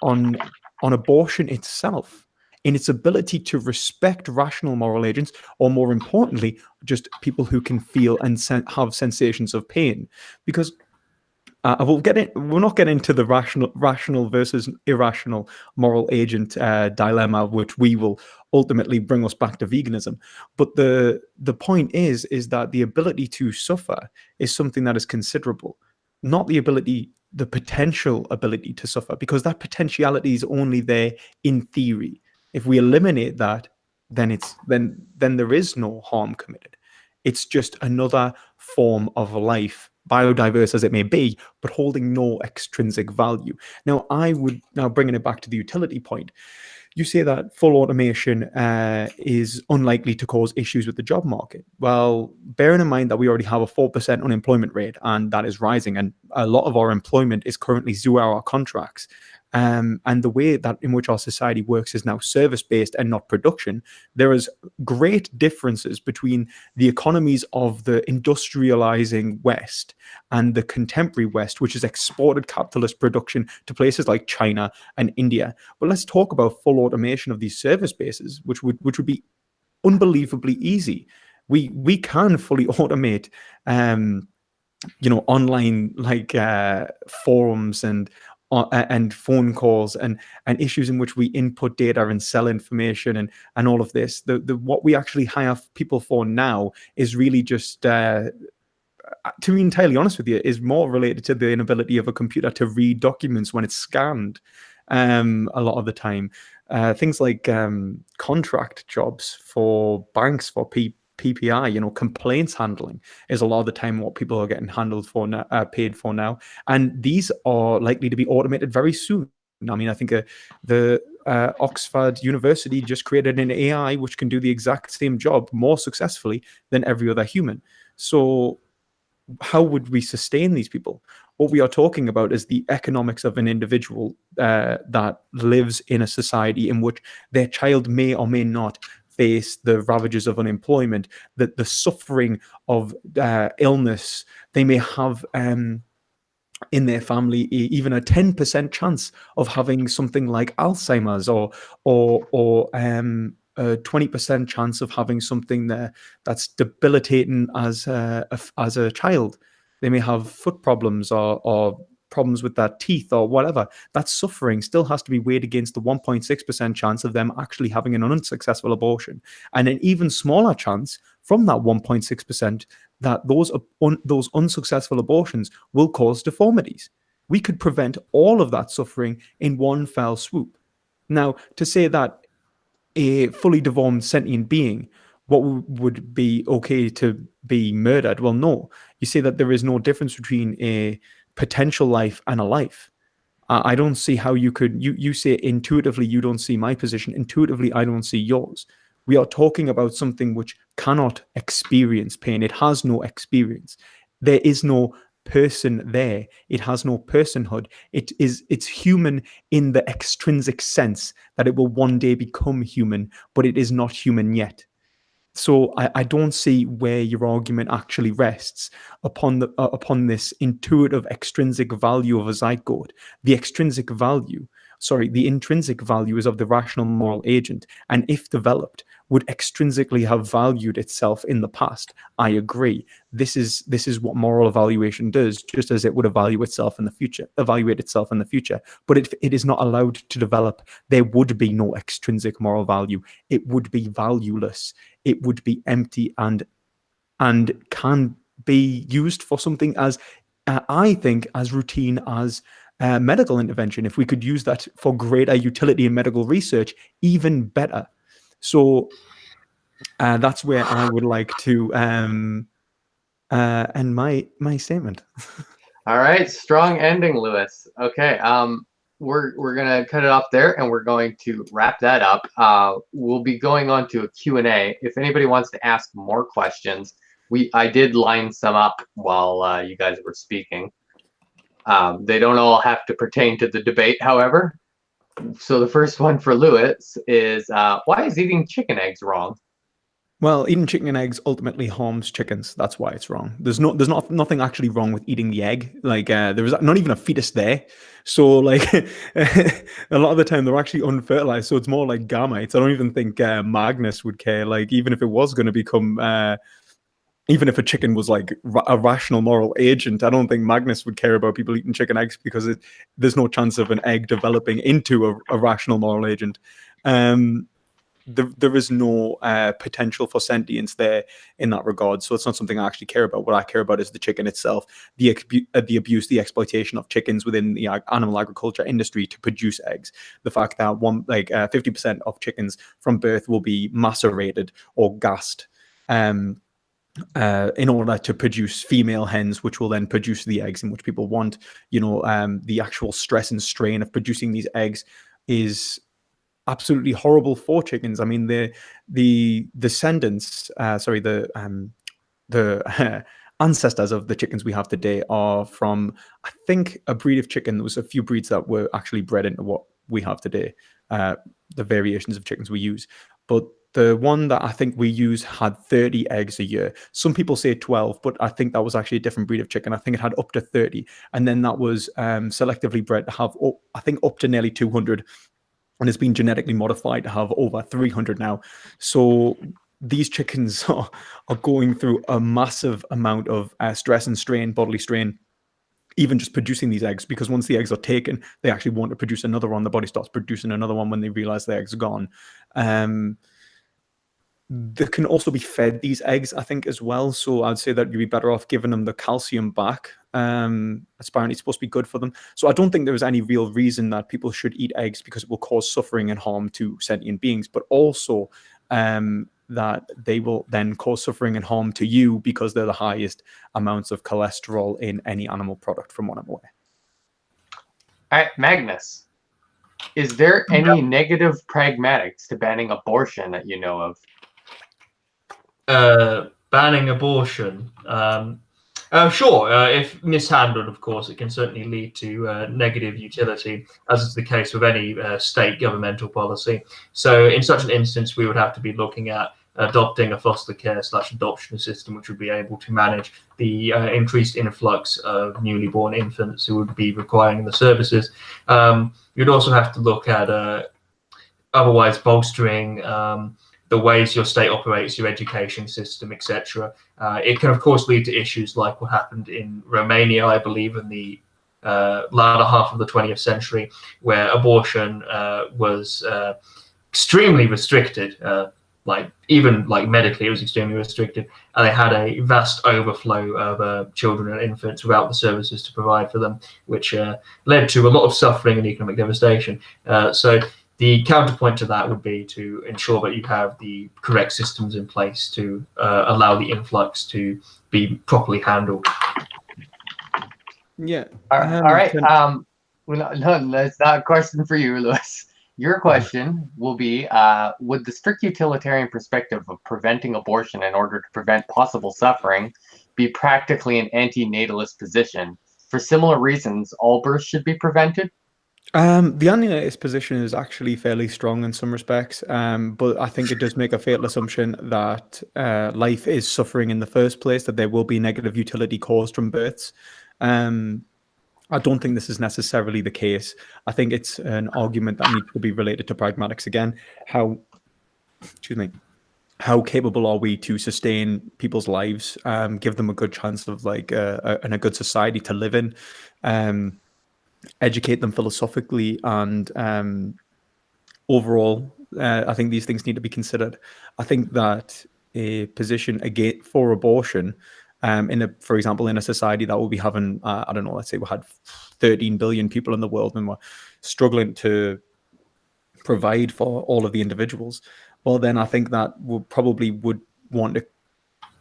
B: on abortion itself, in its ability to respect rational moral agents, or more importantly, just people who can feel and have sensations of pain. Because we're not getting into the rational versus irrational moral agent dilemma, which we will ultimately bring us back to veganism. But the point is that the ability to suffer is something that is considerable, not the potential ability to suffer, because that potentiality is only there in theory. If we eliminate that, then there is no harm committed. It's just another form of life, biodiverse as it may be, but holding no extrinsic value. Now bringing it back to the utility point, you say that full automation is unlikely to cause issues with the job market. Well, bearing in mind that we already have a 4% unemployment rate, and that is rising, and a lot of our employment is currently 0-hour contracts. And the way that in which our society works is now service-based and not production. There is great differences between the economies of the industrializing West and the contemporary West, which has exported capitalist production to places like China and India. But let's talk about full automation of these service bases, which would be unbelievably easy. We can fully automate online forums and phone calls and issues in which we input data and sell information and all of this. What we actually hire people for now is really just, to be entirely honest with you, is more related to the inability of a computer to read documents when it's scanned. A lot of the time, things like contract jobs for banks, for PPI, complaints handling is a lot of the time what people are getting paid for now, and these are likely to be automated very soon. I mean, I think the Oxford University just created an AI which can do the exact same job more successfully than every other human. So how would we sustain these people? What we are talking about is the economics of an individual that lives in a society in which their child may or may not face the ravages of unemployment, the suffering of illness. They may have in their family even a 10% chance of having something like Alzheimer's, or a 20% chance of having something there that's debilitating as a child. They may have foot problems or problems with their teeth or whatever. That suffering still has to be weighed against the 1.6% chance of them actually having an unsuccessful abortion, and an even smaller chance from that 1.6% that those unsuccessful abortions will cause deformities. We could prevent all of that suffering in one fell swoop. Now, to say that a fully deformed sentient being, what would be okay to be murdered? Well, no. You say that there is no difference between a potential life and a life. I don't see how you could. You say intuitively you don't see my position. Intuitively, I don't see yours. We are talking about something which cannot experience pain. It has no experience. There is no person there. It has no personhood. It's human in the extrinsic sense that it will one day become human, but it is not human yet. So I don't see where your argument actually rests upon this intuitive extrinsic value of a zygote. The intrinsic value is of the rational moral agent, and if developed, would extrinsically have valued itself in the past. I agree. This is what moral evaluation does, just as it would evaluate itself in the future. But if it is not allowed to develop, there would be no extrinsic moral value. It would be valueless. It would be empty and can be used for something as I think as routine as medical intervention. If we could use that for greater utility in medical research, even better. So that's where I would like to end my statement.
A: All right, strong ending, Lewis. Okay, we're gonna cut it off there, and we're going to wrap that up. We'll be going on to a Q&A. If anybody wants to ask more questions, I did line some up while you guys were speaking. They don't all have to pertain to the debate, however. So the first one for Lewis is, why is eating chicken eggs wrong?
B: Well, eating chicken and eggs ultimately harms chickens. That's why it's wrong. There's nothing actually wrong with eating the egg. Like there was not even a fetus there. So like a lot of the time they're actually unfertilized. So it's more like gametes. I don't even think Magnus would care. Like even if it was going to become, even if a chicken was like a rational moral agent, I don't think Magnus would care about people eating chicken eggs because there's no chance of an egg developing into a rational moral agent. There is no potential for sentience there in that regard. So it's not something I actually care about. What I care about is the chicken itself, the abuse, the exploitation of chickens within the animal agriculture industry to produce eggs. The fact that 50% of chickens from birth will be macerated or gassed in order to produce female hens, which will then produce the eggs in which people want. The actual stress and strain of producing these eggs is absolutely horrible for chickens. I mean, the descendants, the ancestors of the chickens we have today are from, I think, a breed of chicken. There was a few breeds that were actually bred into what we have today, the variations of chickens we use. But the one that I think we use had 30 eggs a year. Some people say 12, but I think that was actually a different breed of chicken. I think it had up to 30. And then that was selectively bred to have, I think, up to nearly 200. And it's been genetically modified to have over 300 now. So these chickens are going through a massive amount of stress and strain, bodily strain, even just producing these eggs, because once the eggs are taken, they actually want to produce another one. The body starts producing another one when they realize the egg's gone. They can also be fed these eggs, I think, as well. So I'd say that you'd be better off giving them the calcium back. Apparently it's supposed to be good for them. So I don't think there's any real reason that people should eat eggs because it will cause suffering and harm to sentient beings, but also that they will then cause suffering and harm to you because they're the highest amounts of cholesterol in any animal product, from what I'm aware.
A: All right, Magnus, is there any negative pragmatics to banning abortion that you know of?
C: Banning abortion. Sure, if mishandled, of course, it can certainly lead to negative utility, as is the case with any state governmental policy. So in such an instance, we would have to be looking at adopting a foster care / adoption system, which would be able to manage the increased influx of newly born infants who would be requiring the services. You'd also have to look at otherwise bolstering the ways your state operates, your education system, etc. It can, of course, lead to issues like what happened in Romania, I believe, in the latter half of the 20th century, where abortion was extremely restricted. Even medically, it was extremely restricted, and they had a vast overflow of children and infants without the services to provide for them, which led to a lot of suffering and economic devastation. So the counterpoint to that would be to ensure that you have the correct systems in place to allow the influx to be properly handled.
B: Yeah.
A: All right. No, that's not a question for you, Lewis. Your question will be, would the strict utilitarian perspective of preventing abortion in order to prevent possible suffering be practically an anti-natalist position? For similar reasons, all births should be prevented?
B: The anti-natalist position is actually fairly strong in some respects, but I think it does make a fatal assumption that life is suffering in the first place, that there will be negative utility caused from births. I don't think this is necessarily the case. I think it's an argument that needs to be related to pragmatics again. How capable are we to sustain people's lives, give them a good chance of and a good society to live in, educate them philosophically, and overall, I think these things need to be considered. I think that a position for abortion, for example, in a society that will be having, I don't know, let's say we had 13 billion people in the world and we're struggling to provide for all of the individuals, well, then I think that we probably would want to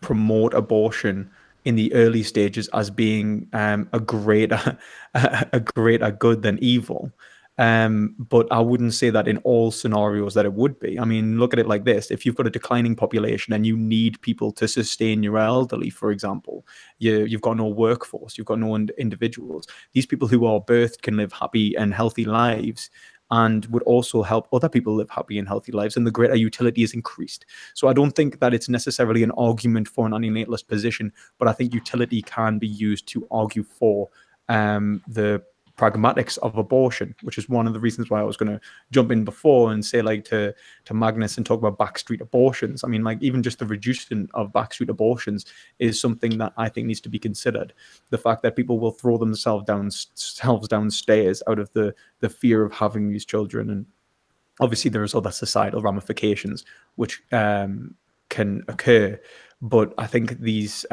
B: promote abortion in the early stages as being a greater good than evil. But I wouldn't say that in all scenarios that it would be. I mean, look at it like this. If you've got a declining population and you need people to sustain your elderly, for example, you've got no workforce, you've got no individuals. These people who are birthed can live happy and healthy lives and would also help other people live happy and healthy lives, and the greater utility is increased. So I don't think that it's necessarily an argument for an anti-natalist position, but I think utility can be used to argue for the pragmatics of abortion, which is one of the reasons why I was going to jump in before and say, like, to Magnus and talk about backstreet abortions. I mean, like, even just the reduction of backstreet abortions is something that I think needs to be considered. The fact that people will throw themselves downstairs out of the fear of having these children, and obviously there is other societal ramifications which can occur. But I think these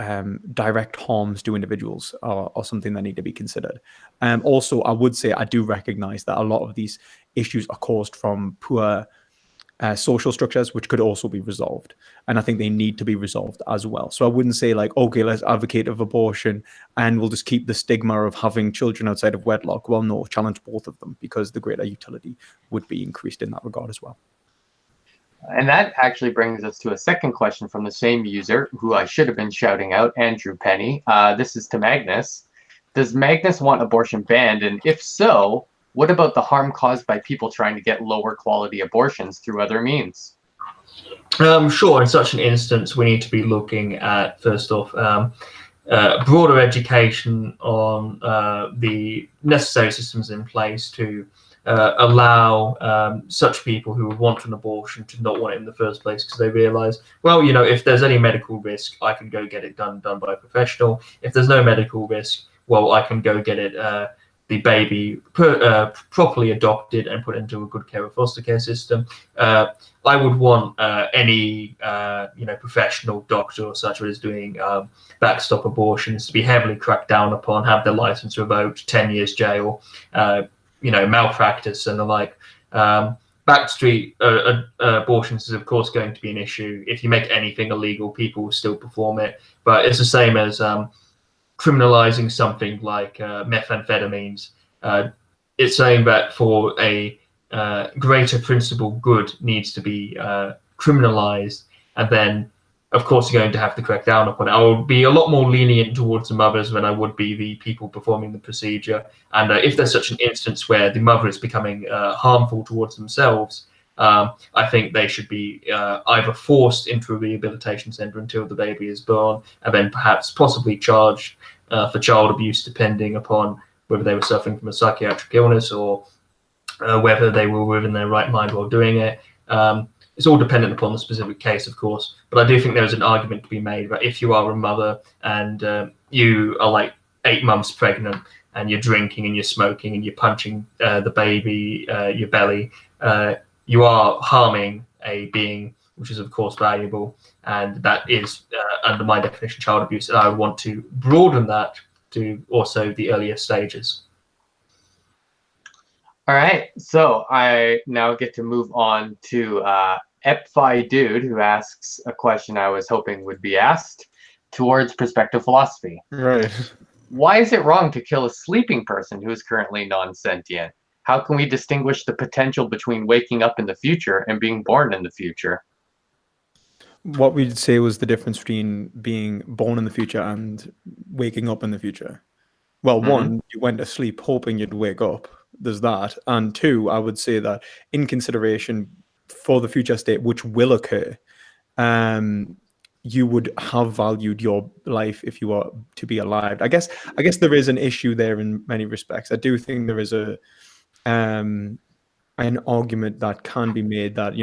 B: direct harms to individuals are something that need to be considered. Also, I would say I do recognize that a lot of these issues are caused from poor social structures, which could also be resolved. And I think they need to be resolved as well. So I wouldn't say, like, okay, let's advocate of abortion and we'll just keep the stigma of having children outside of wedlock. Well, no, challenge both of them, because the greater utility would be increased in that regard as well.
A: And that actually brings us to a second question from the same user, who I should have been shouting out, Andrew Penny. This is to Magnus. Does Magnus want abortion banned? And if so, what about the harm caused by people trying to get lower quality abortions through other means?
C: Sure. In such an instance, we need to be looking at, first off, broader education on the necessary systems in place to allow such people who would want an abortion to not want it in the first place, because they realize, well, you know, if there's any medical risk, I can go get it done by a professional. If there's no medical risk, well, I can go get it, the baby properly adopted and put into a good care or foster care system. I would want any professional doctor or such who is doing backstop abortions to be heavily cracked down upon, have their license revoked, 10 years jail, malpractice and the like. Backstreet abortions is, of course, going to be an issue. If you make anything illegal, people will still perform it. But it's the same as criminalizing something like methamphetamines. It's saying that for a greater principal good needs to be criminalized, and then of course, you're going to have to crack down upon it. I will be a lot more lenient towards the mothers than I would be the people performing the procedure. And if there's such an instance where the mother is becoming harmful towards themselves, I think they should be either forced into a rehabilitation centre until the baby is born, and then perhaps possibly charged for child abuse, depending upon whether they were suffering from a psychiatric illness or whether they were within their right mind while doing it. It's all dependent upon the specific case, of course, but I do think there's an argument to be made that if you are a mother and you are like 8 months pregnant and you're drinking and you're smoking and you're punching the baby, your belly, you are harming a being which is, of course, valuable, and that is, under my definition, child abuse, and I want to broaden that to also the earlier stages.
A: All right, so I now get to move on to Epfi Dude, who asks a question I was hoping would be asked towards perspective philosophy.
B: Right.
A: Why is it wrong to kill a sleeping person who is currently non-sentient? How can we distinguish the potential between waking up in the future and being born in the future?
B: What we'd say was the difference between being born in the future and waking up in the future. Well, one, you went to sleep hoping you'd wake up. There's that. And two, I would say that in consideration for the future state, which will occur, you would have valued your life if you were to be alive. I guess there is an issue there in many respects. I do think there is an argument that can be made that,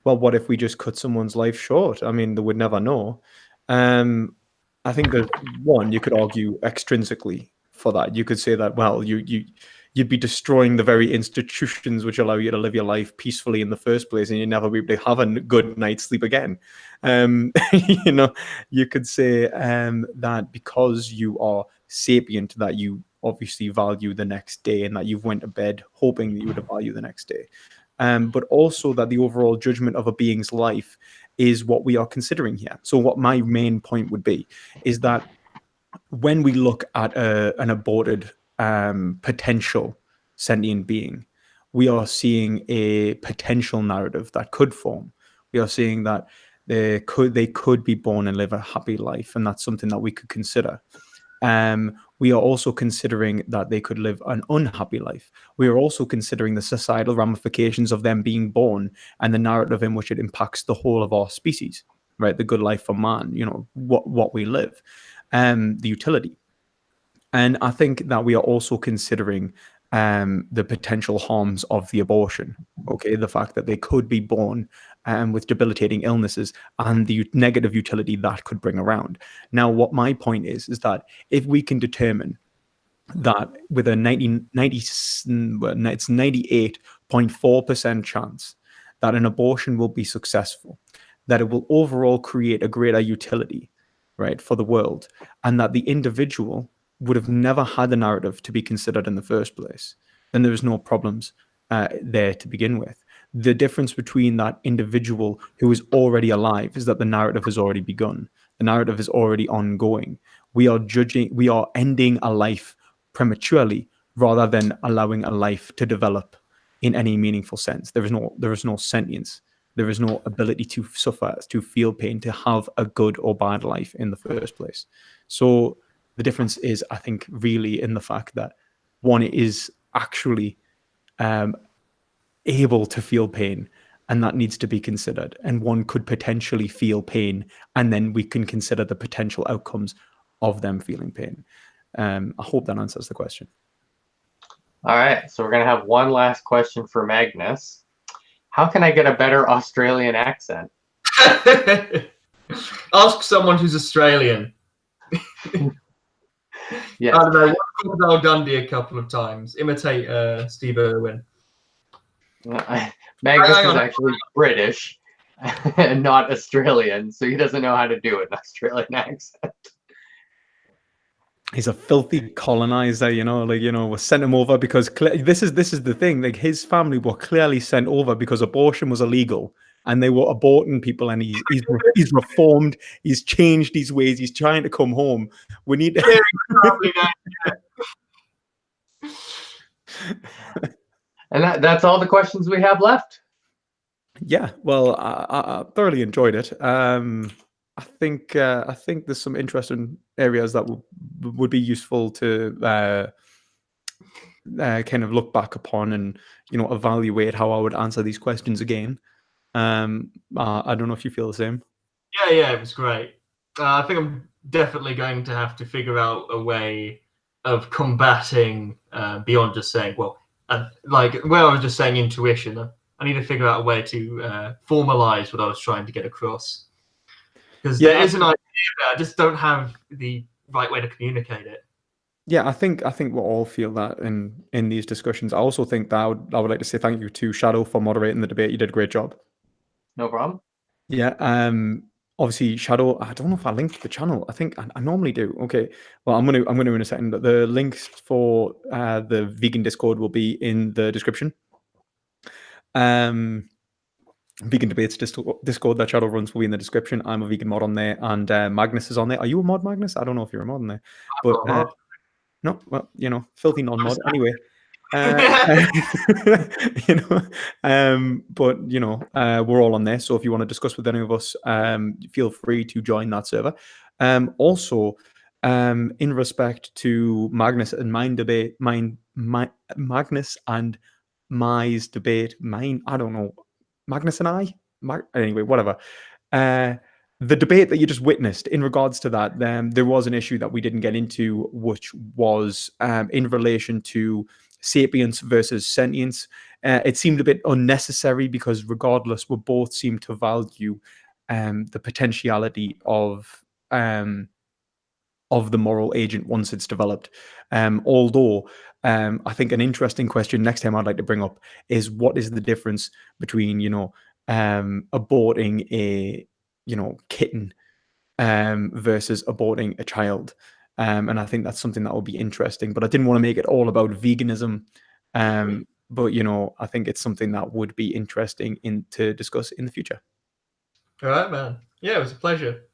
B: well, what if we just cut someone's life short? I mean, they would never know. I think that one, you could argue extrinsically for that. You could say that, well, you'd be destroying the very institutions which allow you to live your life peacefully in the first place, and you'd never be able to have a good night's sleep again. You could say that because you are sapient, that you obviously value the next day, and that you've went to bed hoping that you would value the next day. But also that the overall judgment of a being's life is what we are considering here. So what my main point would be is that when we look at an aborted potential sentient being, we are seeing a potential narrative that could form. We are seeing that they could be born and live a happy life, and that's something that we could consider. We are also considering that they could live an unhappy life. We are also considering the societal ramifications of them being born and the narrative in which it impacts the whole of our species, right? The good life for man, what we live, the utility. And I think that we are also considering the potential harms of the abortion. Okay, the fact that they could be born with debilitating illnesses and the negative utility that could bring around. Now, what my point is that if we can determine that with a 98.4% chance that an abortion will be successful, that it will overall create a greater utility, right, for the world, and that the individual would have never had the narrative to be considered in the first place, then there's no problems there to begin with. The difference between that individual who is already alive is that the narrative has already begun. The narrative is already ongoing. We are ending a life prematurely rather than allowing a life to develop in any meaningful sense. There is no sentience. There is no ability to suffer, to feel pain, to have a good or bad life in the first place. So the difference is, I think, really in the fact that one is actually able to feel pain, and that needs to be considered. And one could potentially feel pain, and then we can consider the potential outcomes of them feeling pain. I hope that answers the question.
A: All right, so we're going to have one last question for Magnus. How can I get a better Australian accent?
C: Ask someone who's Australian.
A: Yeah.
C: I don't know. Crocodile Dundee a couple of times. Imitate Steve Irwin.
A: Magnus is actually British and not Australian, so he doesn't know how to do an Australian accent.
B: He's a filthy colonizer, we sent him over because this is the thing. Like, his family were clearly sent over because abortion was illegal, and they were aborting people. And he's reformed. He's changed his ways. He's trying to come home. We need to.
A: And that's all the questions we have left.
B: Yeah, well, I thoroughly enjoyed it. I think there's some interesting areas that would be useful to kind of look back upon and evaluate how I would answer these questions again. I don't know if you feel the same.
C: Yeah, it was great. I think I'm definitely going to have to figure out a way of combating beyond just saying, well, like where I was just saying intuition. I need to figure out a way to formalize what I was trying to get across. Because there is an idea, but I just don't have the right way to communicate it.
B: Yeah, I think we'll all feel that in these discussions. I also think that I would like to say thank you to Shadow for moderating the debate. You did a great job.
A: No problem.
B: Yeah. Obviously, Shadow. I don't know if I linked the channel. I think I normally do. Okay. Well, I'm gonna in a second. The links for the vegan Discord will be in the description. Vegan Debates Discord that Shadow runs will be in the description. I'm a vegan mod on there, and Magnus is on there. Are you a mod, Magnus? I don't know if you're a mod on there, but no. Well, filthy non-mod. Anyway, but we're all on there. So if you want to discuss with any of us, feel free to join that server. Also, in respect to Magnus and Magnus and Mai's debate, I don't know. Magnus and I? Anyway, whatever. The debate that you just witnessed in regards to that, there was an issue that we didn't get into, which was in relation to sapience versus sentience. It seemed a bit unnecessary because regardless, we both seem to value the potentiality of the moral agent once it's developed. Although I think an interesting question next time I'd like to bring up is what is the difference between aborting a kitten versus aborting a child, and I think that's something that will be interesting. But I didn't want to make it all about veganism. But I think it's something that would be interesting to discuss in the future.
C: All right, man. Yeah, it was a pleasure.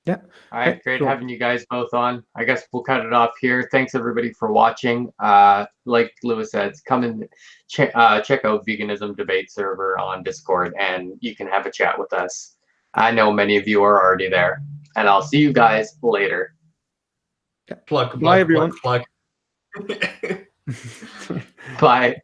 B: Yeah.
A: All right, great having you guys both on. I guess we'll cut it off here. Thanks everybody for watching. Like Lewis said, come and check out Veganism Debate server on Discord, and you can have a chat with us. I know many of you are already there, and I'll see you guys later.
C: Plug.
B: Bye, everyone.
C: Plug.
A: Bye.